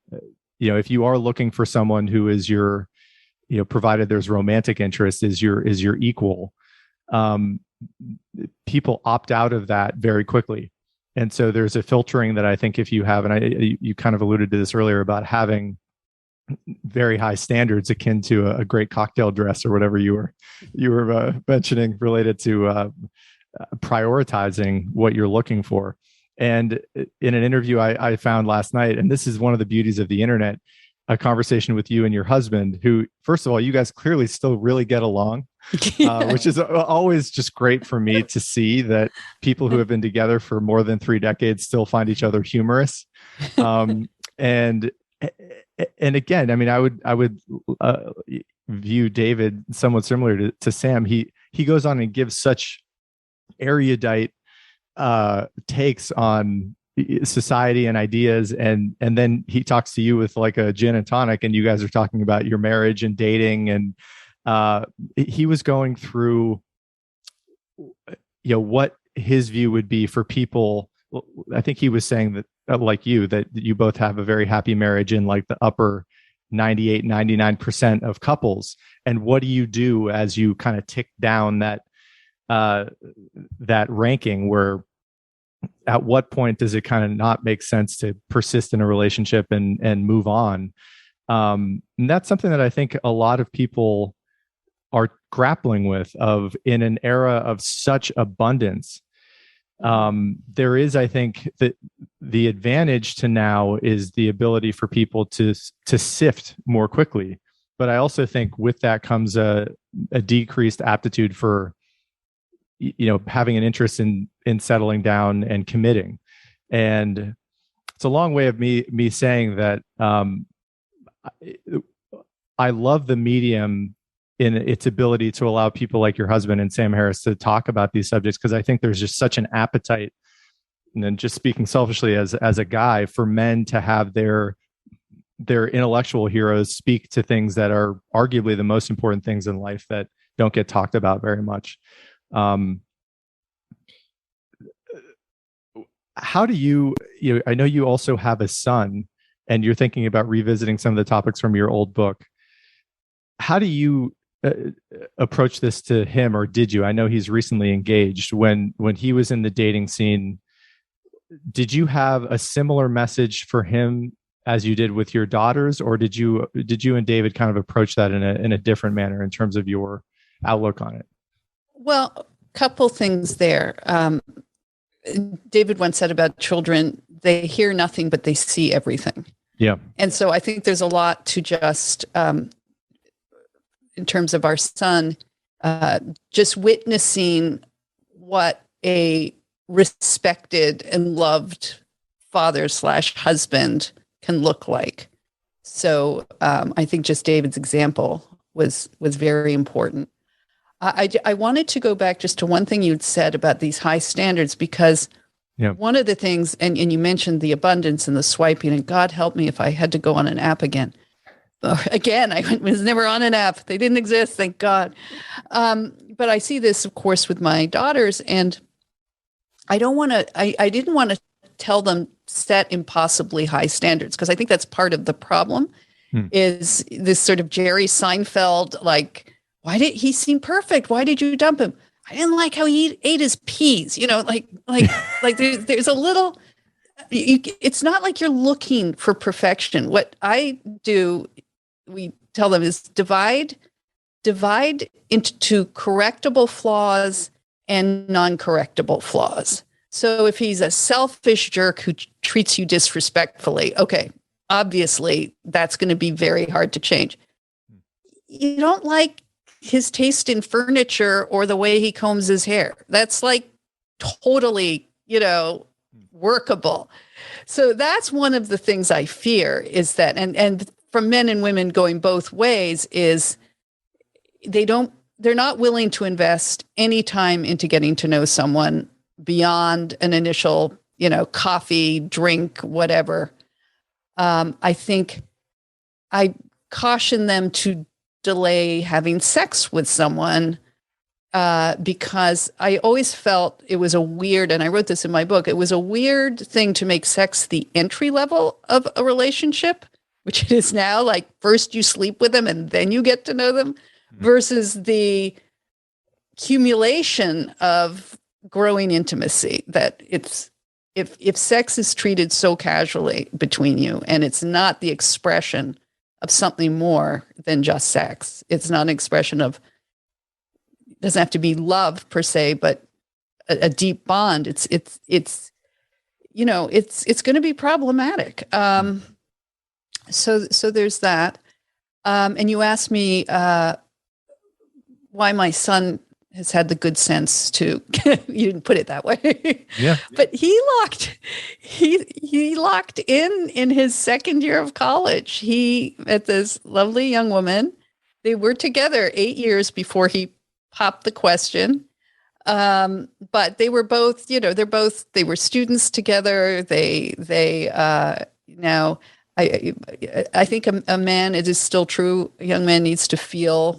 if you are looking for someone who is your, provided there's romantic interest, is your equal, people opt out of that very quickly. And so there's a filtering that I think if you have, and you kind of alluded to this earlier about having very high standards akin to a great cocktail dress or whatever you were mentioning related to prioritizing what you're looking for. And in an interview I found last night, and this is one of the beauties of the internet, a conversation with you and your husband, who, first of all, you guys clearly still really get along, which is always just great for me to see that people who have been together for more than 3 decades still find each other humorous. And again, I mean, I would view David somewhat similar to Sam. He goes on and gives such erudite takes on society and ideas, and then he talks to you with like a gin and tonic, and you guys are talking about your marriage and dating, and he was going through what his view would be for people. I think he was saying that like you, that you both have a very happy marriage in like the upper 98, 99% of couples. And what do you do as you kind of tick down that ranking, where at what point does it kind of not make sense to persist in a relationship and move on? And that's something that I think a lot of people are grappling with, of in an era of such abundance. There is, I think, that the advantage to now is the ability for people to sift more quickly. But I also think with that comes a decreased aptitude for, having an interest in settling down and committing. And it's a long way of me saying that I love the medium in its ability to allow people like your husband and Sam Harris to talk about these subjects, because I think there's just such an appetite, and then just speaking selfishly as a guy, for men to have their intellectual heroes speak to things that are arguably the most important things in life that don't get talked about very much. How do you I know you also have a son, and you're thinking about revisiting some of the topics from your old book. How do you approach this to him, or did you? I know he's recently engaged. When he was in the dating scene, did you have a similar message for him as you did with your daughters, or did you and David kind of approach that in a different manner in terms of your outlook on it? Well, a couple things there. David once said about children, they hear nothing, but they see everything. Yeah. And so I think there's a lot to just, in terms of our son, just witnessing what a respected and loved father/husband can look like. So I think just David's example was very important. I wanted to go back just to one thing you'd said about these high standards, because one of the things, and you mentioned the abundance and the swiping, and God help me if I had to go on an app again. I was never on an app. They didn't exist, thank God. But I see this, of course, with my daughters, and I didn't want to tell them set impossibly high standards, because I think that's part of the problem, is this sort of Jerry Seinfeld, like, why did he seem perfect? Why did you dump him? I didn't like how he ate his peas, like there's a little, it's not like you're looking for perfection. What I do, we tell them, is divide into correctable flaws and non-correctable flaws. So if he's a selfish jerk who treats you disrespectfully, okay, obviously that's going to be very hard to change. You don't like his taste in furniture or the way he combs his hair. That's like totally, workable. So that's one of the things I fear, is that, and from men and women going both ways, is they're not willing to invest any time into getting to know someone beyond an initial, coffee, drink, whatever. I think I caution them to delay having sex with someone, because I always felt it was a weird, and I wrote this in my book, it was a weird thing to make sex the entry level of a relationship, which it is now. Like, first you sleep with them and then you get to know them, versus the accumulation of growing intimacy, that it's if sex is treated so casually between you, and it's not the expression of something more than just sex, it's not an expression of, it doesn't have to be love per se, but a deep bond. It's going to be problematic. So there's that. And you asked me why my son has had the good sense to, you didn't put it that way. Yeah. But he locked in his second year of college. He met this lovely young woman. They were together 8 years before he popped the question. But they were both, they were students together. I think a man, it is still true, a young man needs to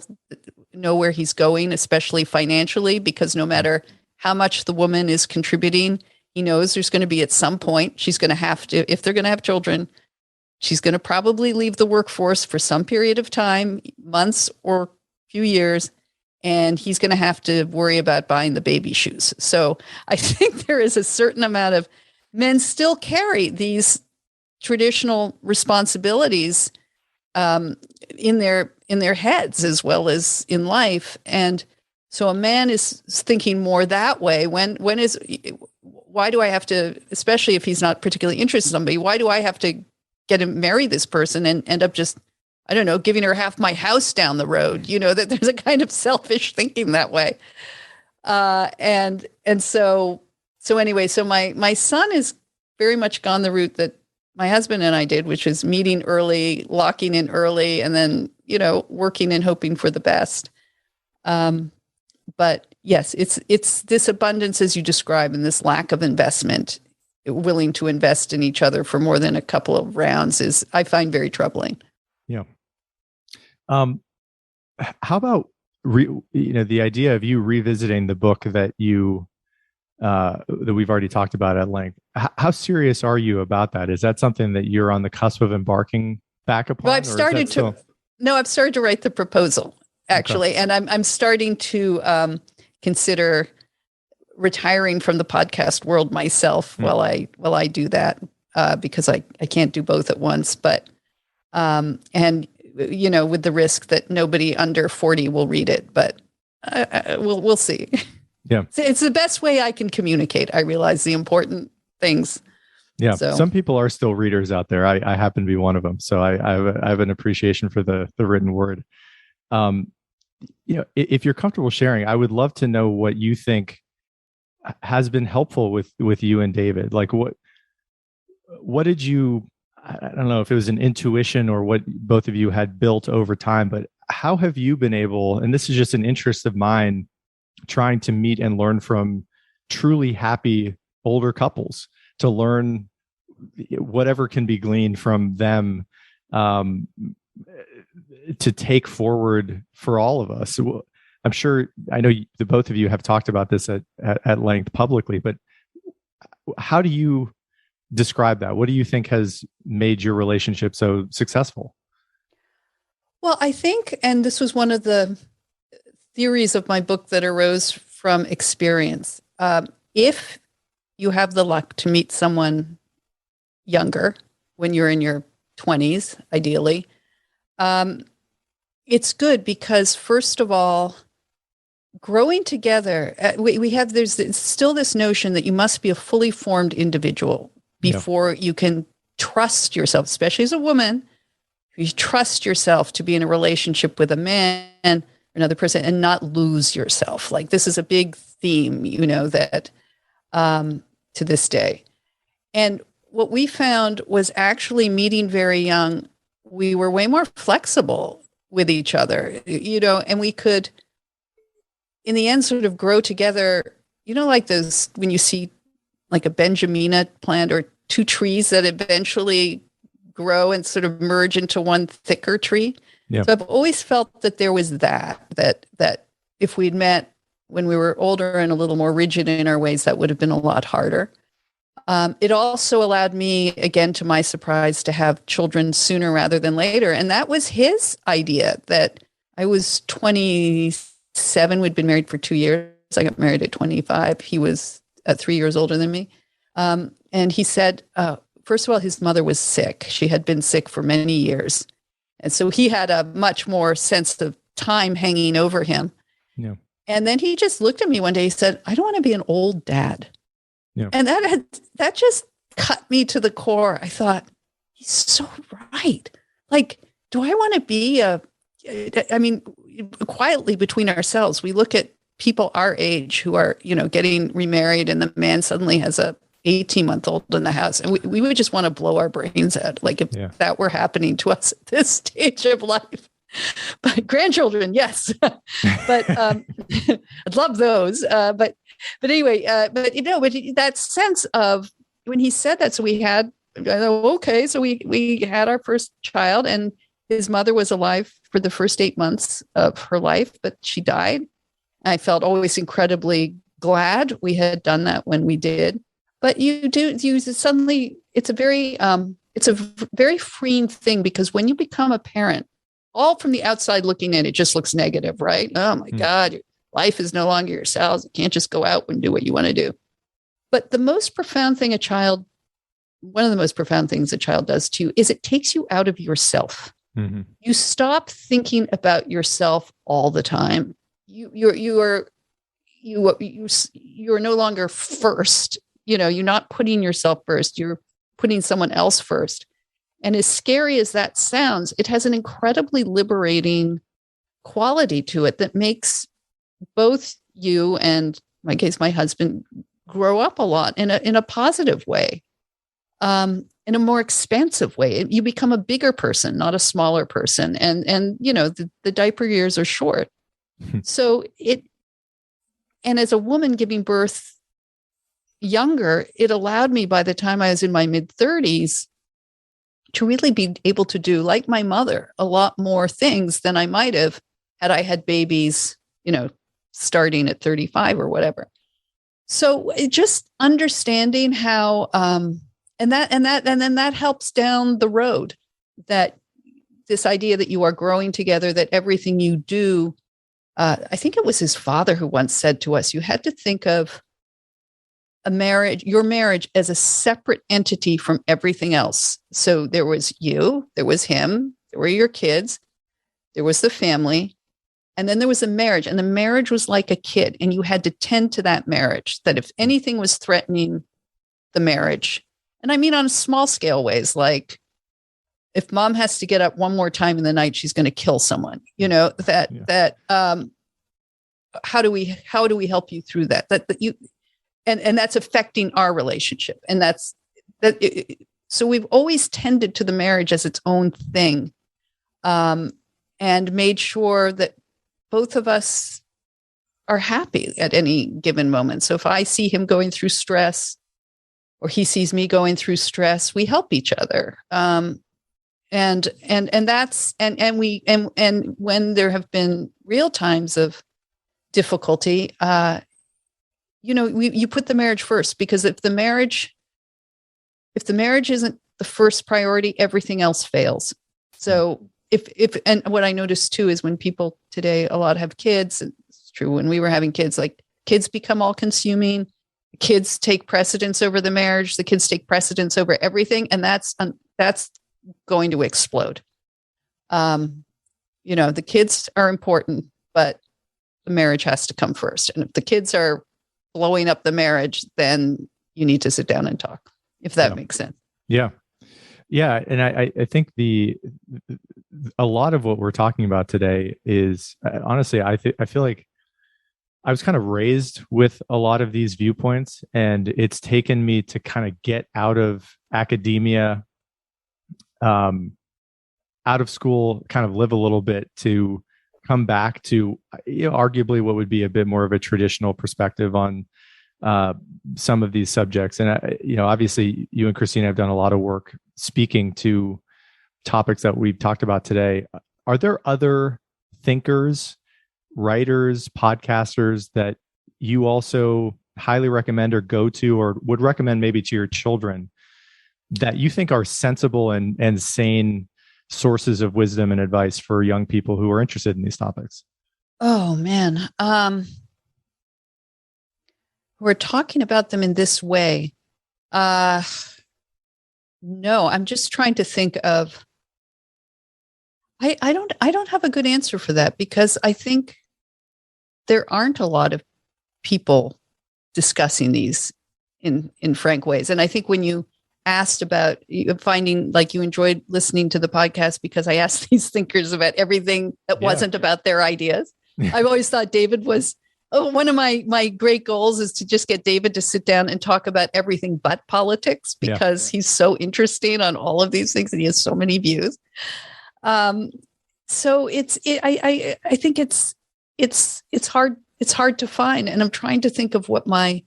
know where he's going, especially financially, because no matter how much the woman is contributing, he knows there's going to be at some point, she's going to have to, if they're going to have children, she's going to probably leave the workforce for some period of time, months or few years, and he's going to have to worry about buying the baby shoes. So I think there is a certain amount of men still carry these traditional responsibilities in their heads as well as in life, and so a man is thinking more that way. Why do I have to, especially if he's not particularly interested in somebody, why do I have to get him marry this person and end up just, I don't know, giving her half my house down the road? That there's a kind of selfish thinking that way, and so anyway, so my son has very much gone the route that my husband and I did, which is meeting early, locking in early, and then, working and hoping for the best. But yes, it's this abundance as you describe, and this lack of investment, willing to invest in each other for more than a couple of rounds I find very troubling. Yeah. How about, the idea of you revisiting the book that that we've already talked about at length. How serious are you about that? Is that something that you're on the cusp of embarking back upon? Well, I've started to write the proposal, actually. Okay. And I'm starting to consider retiring from the podcast world myself while I do that, because I can't do both at once. But, and, with the risk that nobody under 40 will read it, but we'll see. Yeah. It's the best way I can communicate. I realize the important things. Yeah. So. Some people are still readers out there. I happen to be one of them. So I have an appreciation for the written word. If you're comfortable sharing, I would love to know what you think has been helpful with you and David. Like what did you, I don't know if it was an intuition or what both of you had built over time, but how have you been able, and this is just an interest of mine, trying to meet and learn from truly happy older couples, to learn whatever can be gleaned from them, to take forward for all of us. I'm sure, I know the both of you have talked about this at length publicly, but how do you describe that? What do you think has made your relationship so successful? Well, I think, and this was one of the theories of my book that arose from experience. If you have the luck to meet someone younger when you're in your 20s, ideally, it's good because, first of all, growing together, there's still this notion that you must be a fully formed individual before you can trust yourself, especially as a woman. You trust yourself to be in a relationship with a man, another person, and not lose yourself. Like, this is a big theme, that to this day. And what we found was actually meeting very young, we were way more flexible with each other, and we could, in the end, sort of grow together, like those, when you see like a Benjamina plant or two trees that eventually grow and sort of merge into one thicker tree. Yeah. So I've always felt that there was that if we'd met when we were older and a little more rigid in our ways, that would have been a lot harder. It also allowed me, again, to my surprise, to have children sooner rather than later. And that was his idea. That I was 27, we'd been married for 2 years. I got married at 25. He was 3 years older than me. And he said, first of all, his mother was sick. She had been sick for many years. And so he had a much more sense of time hanging over him. Yeah. And then he just looked at me one day. He said, I don't want to be an old dad. Yeah. And that just cut me to the core. I thought, he's so right. Like, do I want to be quietly between ourselves, we look at people our age who are, getting remarried, and the man suddenly has a 18-month-old in the house. And we would just want to blow our brains out. Like if that were happening to us at this stage of life. But grandchildren, yes. But I'd love those. But anyway, but that sense of when he said that, so we had, so we had our first child, and his mother was alive for the first 8 months of her life, but she died. I felt always incredibly glad we had done that when we did. But suddenly, it's a very freeing thing, because when you become a parent, all from the outside looking in, it just looks negative, right? Oh my God, your life is no longer yourselves. You can't just go out and do what you want to do. But the most profound thing one of the most profound things a child does to you is it takes you out of yourself. Mm-hmm. You stop thinking about yourself all the time. You're no longer first. You're not putting yourself first. You're putting someone else first. And as scary as that sounds, it has an incredibly liberating quality to it that makes both you and, in my case, my husband, grow up a lot in a positive way, in a more expansive way. You become a bigger person, not a smaller person. And the diaper years are short. So and as a woman giving birth younger, it allowed me, by the time I was in my mid-30s, to really be able to do, like my mother, a lot more things than I might have had I had babies, starting at 35 or whatever. So just understanding how, and then that helps down the road, that this idea that you are growing together, that everything you do, I think it was his father who once said to us, you had to think of your marriage as a separate entity from everything else. So there was you, there was him, there were your kids, there was the family, and then there was a marriage. And the marriage was like a kid, and you had to tend to that marriage, that if anything was threatening the marriage, and I mean on small scale ways, like if mom has to get up one more time in the night, she's going to kill someone, how do we help you through that? And that's affecting our relationship. And so we've always tended to the marriage as its own thing, and made sure that both of us are happy at any given moment. So if I see him going through stress, or he sees me going through stress, we help each other. And when there have been real times of difficulty, you put the marriage first, because if the marriage isn't the first priority, everything else fails. So and what I noticed too is when people today, a lot have kids, and it's true when we were having kids, like kids become all consuming, kids take precedence over the marriage, the kids take precedence over everything. And that's going to explode. The kids are important, but the marriage has to come first. And if the kids are blowing up the marriage, then you need to sit down and talk, if that makes sense. Yeah. Yeah. And I think a lot of what we're talking about today is, honestly, I feel like I was kind of raised with a lot of these viewpoints, and it's taken me to kind of get out of academia, out of school, kind of live a little bit, to come back to arguably what would be a bit more of a traditional perspective on some of these subjects. And obviously you and Christina have done a lot of work speaking to topics that we've talked about today. Are there other thinkers, writers, podcasters that you also highly recommend or go to, or would recommend maybe to your children, that you think are sensible and sane sources of wisdom and advice for young people who are interested in these topics? Oh man. We're talking about them in this way. No, I'm just trying to think of. I don't have a good answer for that, because I think there aren't a lot of people discussing these in frank ways. And I think when you asked about finding, like, you enjoyed listening to the podcast because I asked these thinkers about everything that wasn't about their ideas. I've always thought David was, one of my great goals is to just get David to sit down and talk about everything but politics, because he's so interesting on all of these things and he has so many views. So I think it's hard to find. And I'm trying to think of what my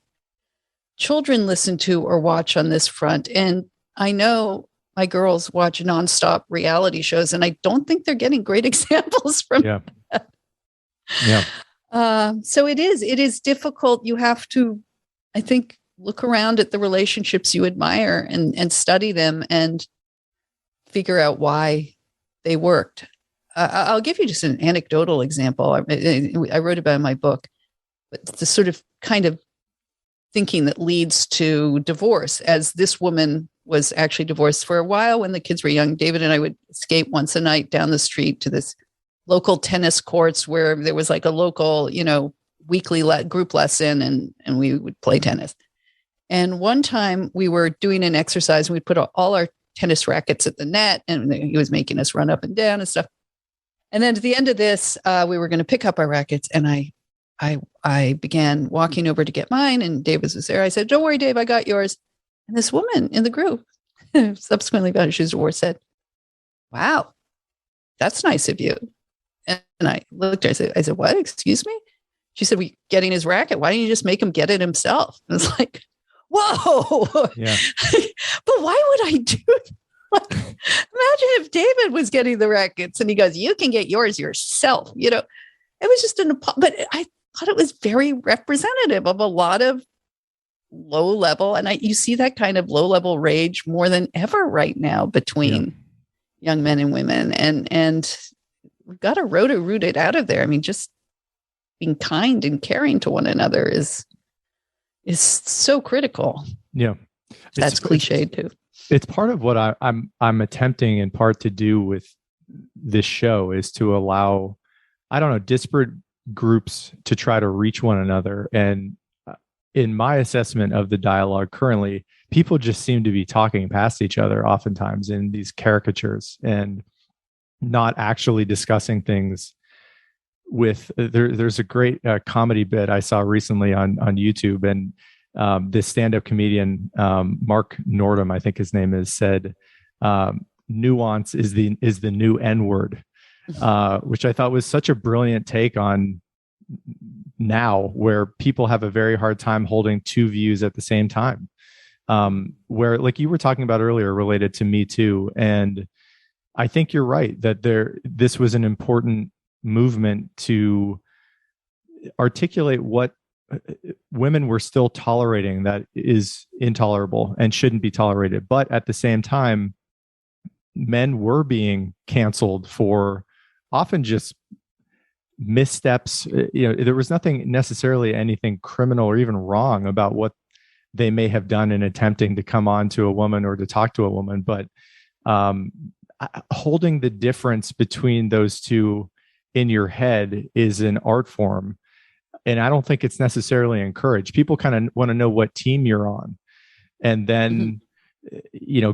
children listen to or watch on this front. And I know my girls watch nonstop reality shows, and I don't think they're getting great examples from that. Yeah. So it is difficult. You have to, I think, look around at the relationships you admire and study them and figure out why they worked. I'll give you just an anecdotal example. I wrote about in my book, but the sort of kind of thinking that leads to divorce, as this woman was actually divorced for a while when the kids were young. David and I would escape once a night down the street to this local tennis courts where there was like a local, weekly group lesson, and we would play tennis. And one time we were doing an exercise and we put all our tennis rackets at the net, and he was making us run up and down and stuff. And then at the end of this, we were going to pick up our rackets, and I began walking over to get mine, and David was there. I said, "Don't worry, Dave, I got yours." And this woman in the group, subsequently found she was divorced, said, "Wow, that's nice of you." And I looked at her, I said, "What? Excuse me?" She said, "We getting his racket. Why don't you just make him get it himself?" And it's like, whoa. Yeah. But why would I do that? Like, imagine if David was getting the rackets and he goes, "You can get yours yourself." It was just but I thought it was very representative of a lot of low level. And you see that kind of low level rage more than ever right now between young men and women. And we've got to root it out of there. I mean, just being kind and caring to one another is so critical. Yeah. That's cliched too. It's part of what I'm attempting in part to do with this show, is to allow, disparate groups to try to reach one another. And in my assessment of the dialogue currently, people just seem to be talking past each other oftentimes in these caricatures and not actually discussing things with, there's a great comedy bit I saw recently on YouTube, and this stand-up comedian, Mark Nordum, I think his name is, said, nuance is the new N-word, which I thought was such a brilliant take on now, where people have a very hard time holding two views at the same time. Where, like you were talking about earlier, related to Me Too. And I think you're right that this was an important movement to articulate what women were still tolerating that is intolerable and shouldn't be tolerated. But at the same time, men were being canceled for often just missteps. There was nothing necessarily anything criminal or even wrong about what they may have done in attempting to come on to a woman or to talk to a woman. But holding the difference between those two in your head is an art form. And I don't think it's necessarily encouraged. People kind of want to know what team you're on, and then,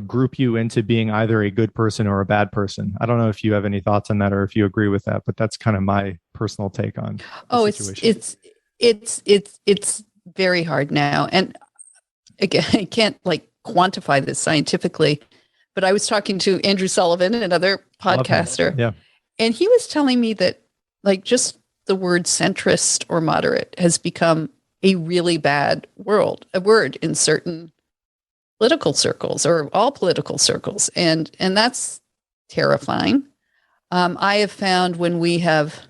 group you into being either a good person or a bad person. I don't know if you have any thoughts on that or if you agree with that, but that's kind of my personal take on the situation. It's very hard now. And again, I can't quantify this scientifically, but I was talking to Andrew Sullivan, another podcaster. Yeah. And he was telling me that just the word centrist or moderate has become a really bad word in certain political circles, or all political circles. And that's terrifying. I have found when we have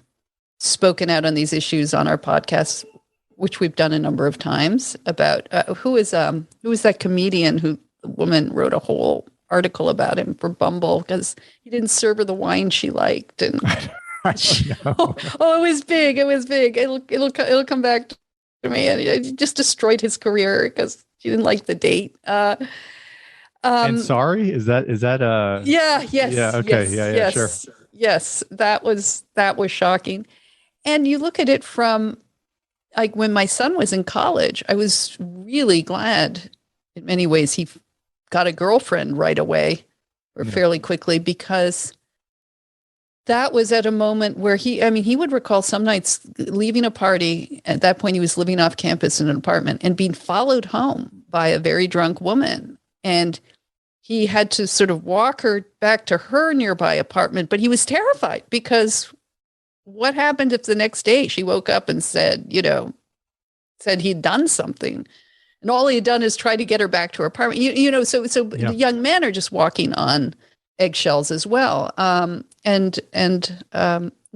spoken out on these issues on our podcast, which we've done a number of times, about who is that comedian who the woman wrote a whole article about him for Bumble because he didn't serve her the wine she liked. And it was big. It'll come back to me. And it just destroyed his career because even like the date. And sorry, is that Yeah, yes, yeah, okay, yes, yeah, yes, sure. yes. That was shocking. And you look at it from like when my son was in college, I was really glad in many ways he got a girlfriend right away or fairly quickly, because that was at a moment where he would recall some nights leaving a party. At that point, he was living off campus in an apartment and being followed home by a very drunk woman. And he had to sort of walk her back to her nearby apartment, but he was terrified because what happened if the next day she woke up and said he'd done something, and all he had done is try to get her back to her apartment. So the young men are just walking on eggshells as well. No,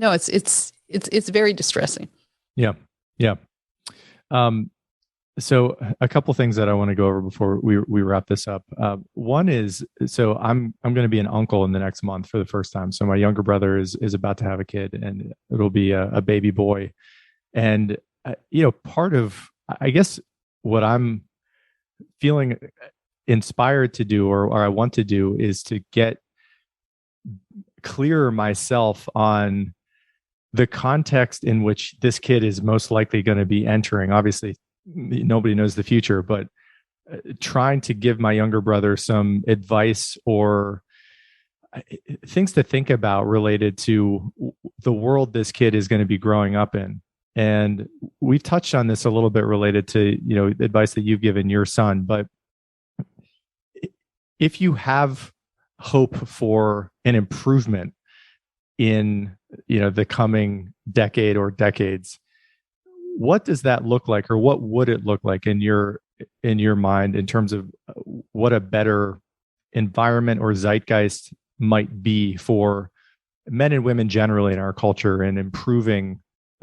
it's very distressing. Yeah. Yeah. So a couple things that I want to go over before we wrap this up. One is, so I'm going to be an uncle in the next month for the first time. So my younger brother is about to have a kid, and it'll be a baby boy. And part of, I guess, what I'm feeling inspired to do, or I want to do, is to get clearer myself on the context in which this kid is most likely going to be entering. Obviously, nobody knows the future, but trying to give my younger brother some advice or things to think about related to the world this kid is going to be growing up in. And we've touched on this a little bit related to, advice that you've given your son. But if you have hope for an improvement in, the coming decade or decades, what does that look like, or what would it look like in your mind in terms of what a better environment or zeitgeist might be for men and women generally in our culture and improving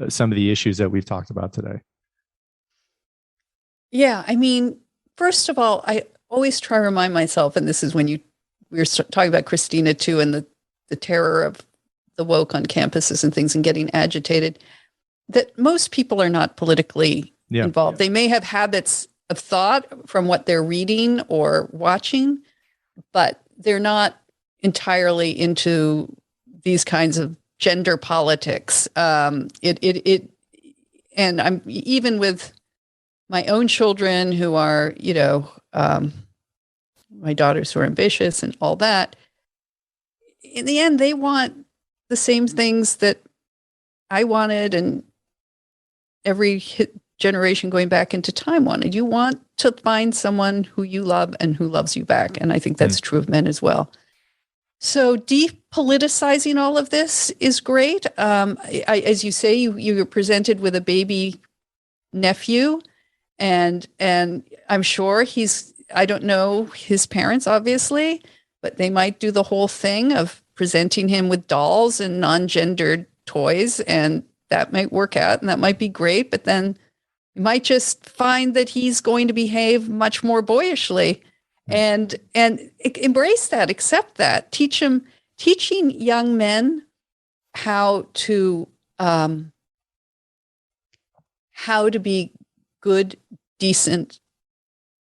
some of the issues that we've talked about today? Yeah, first of all, I always try to remind myself, and this is when we were talking about Christina too, and the terror of the woke on campuses and things and getting agitated, that most people are not politically involved. They may have habits of thought from what they're reading or watching, but they're not entirely into these kinds of gender politics. And I'm even with my own children who are, my daughters who are ambitious and all that. In the end, they want the same things that I wanted, and every generation going back into time wanted. You want to find someone who you love and who loves you back. And I think that's true of men as well. So depoliticizing all of this is great. As you say, you were presented with a baby nephew, and I'm sure I don't know his parents, obviously, but they might do the whole thing of presenting him with dolls and non-gendered toys, and that might work out and that might be great, but then you might just find that he's going to behave much more boyishly, and embrace that, accept that, teaching young men how to be good, decent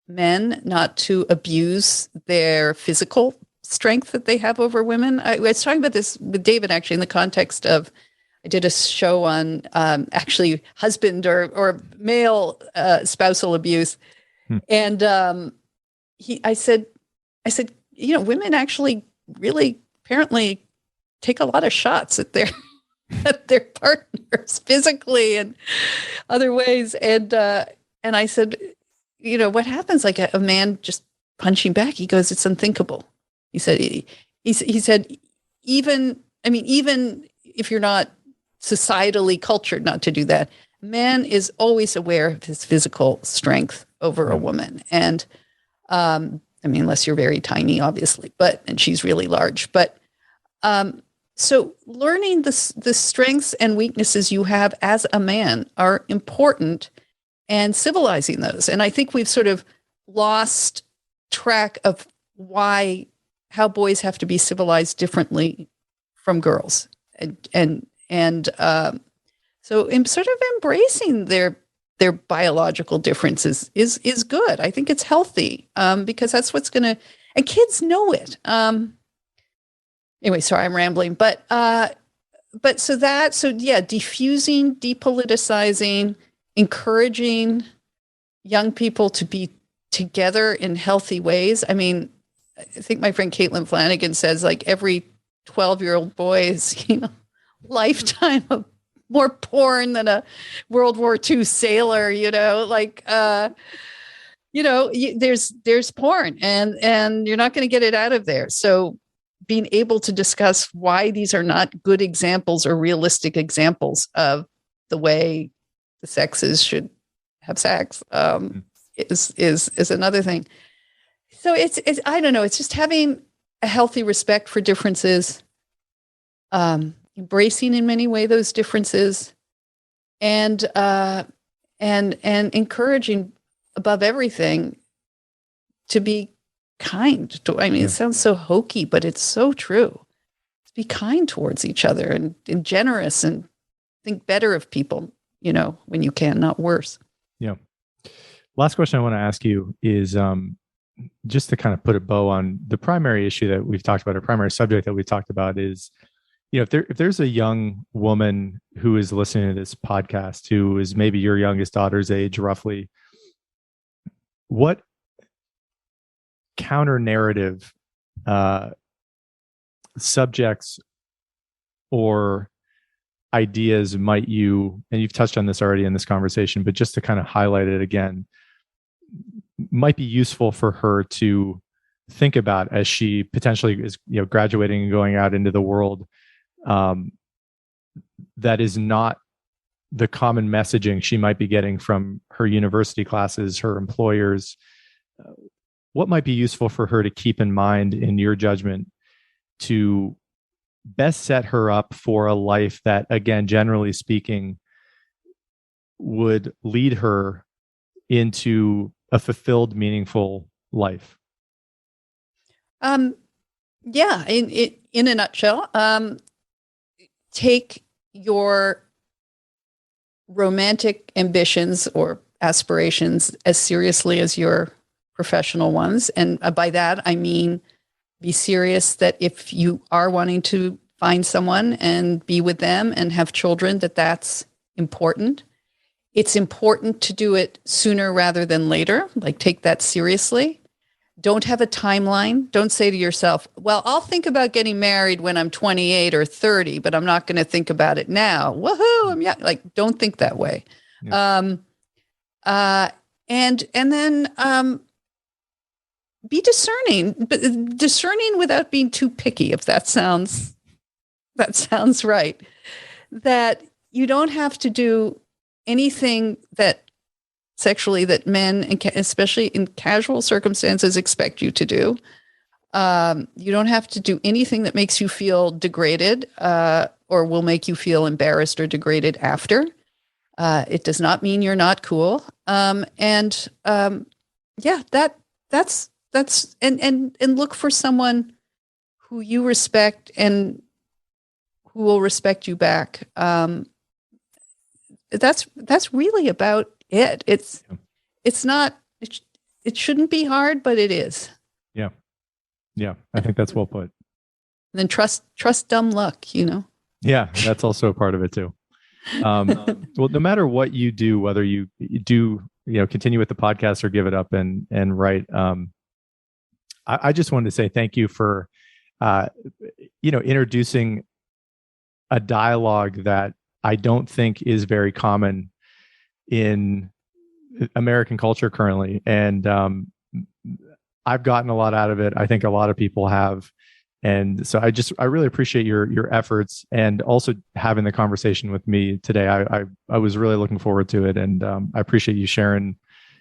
men, not to abuse their physical strength that they have over women. I was talking about this with David, actually, in the context of, I did a show on actually husband or male spousal abuse. And I said, women actually really apparently take a lot of shots at their partners physically and other ways. And I said, what happens, like a man just punching back? He goes, it's unthinkable. He said, even if you're not societally cultured not to do that, man is always aware of his physical strength over a woman. And unless you're very tiny, obviously, and she's really large. But so learning the strengths and weaknesses you have as a man are important, and civilizing those. And I think we've sort of lost track of how boys have to be civilized differently from girls. So I'm sort of embracing their their biological differences is good. I think it's healthy because that's what's going to, and kids know it. Anyway, sorry, I'm rambling, but diffusing, depoliticizing, encouraging young people to be together in healthy ways. I mean, I think my friend Caitlin Flanagan says like every 12-year-old boy is, lifetime of more porn than a World War II sailor, there's porn and you're not going to get it out of there. So being able to discuss why these are not good examples or realistic examples of the way the sexes should have sex is another thing. So it's I don't know, it's just having a healthy respect for differences, embracing in many ways those differences, and encouraging above everything to be kind to, it sounds so hokey, but it's so true. Be kind towards each other and generous and think better of people, when you can, not worse. Yeah. Last question I want to ask you is just to kind of put a bow on the primary issue that we've talked about, our primary subject that we've talked about is, if there's a young woman who is listening to this podcast, who is maybe your youngest daughter's age, roughly, what counter narrative subjects or ideas might you, and you've touched on this already in this conversation, but just to kind of highlight it again, might be useful for her to think about as she potentially is, graduating and going out into the world, that is not the common messaging she might be getting from her university classes, her employers. What might be useful for her to keep in mind, in your judgment, to best set her up for a life that, again, generally speaking, would lead her into a fulfilled, meaningful life? In a nutshell, take your romantic ambitions or aspirations as seriously as your professional ones. And by that, I mean, be serious that if you are wanting to find someone and be with them and have children, that's important. It's important to do it sooner rather than later. Like, take that seriously. Don't have a timeline. Don't say to yourself, well, I'll think about getting married when I'm 28 or 30, but I'm not going to think about it now. Woohoo! I'm young. Like, don't think that way. Yeah. And then be discerning, but discerning without being too picky, if that sounds right. That you don't have to do anything that sexually that men, especially in casual circumstances, expect you to do. You don't have to do anything that makes you feel degraded or will make you feel embarrassed or degraded after. It does not mean you're not cool. That's look for someone who you respect and who will respect you back. That's really about it. It's not, it shouldn't be hard, but it is. Yeah. Yeah. I think that's well put. And then trust dumb luck, Yeah. That's also a part of it too. Well, no matter what you do, whether you do, continue with the podcast or give it up and write, I just wanted to say thank you for, introducing a dialogue that I don't think is very common in American culture currently. And I've gotten a lot out of it. I think a lot of people have. And so I really appreciate your efforts and also having the conversation with me today. I was really looking forward to it. And I appreciate you sharing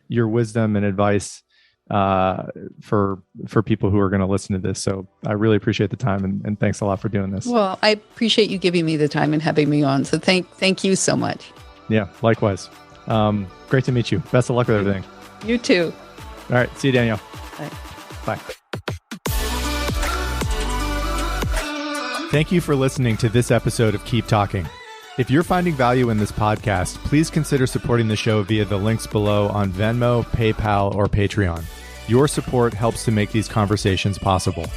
your wisdom and advice for people who are going to listen to this. So I really appreciate the time and thanks a lot for doing this. Well, I appreciate you giving me the time and having me on. So thank you so much. Yeah, likewise. Great to meet you. Best of luck with everything. You too. All right. See you, Danielle. Bye. Bye. Thank you for listening to this episode of Keep Talking. If you're finding value in this podcast, please consider supporting the show via the links below on Venmo, PayPal, or Patreon. Your support helps to make these conversations possible.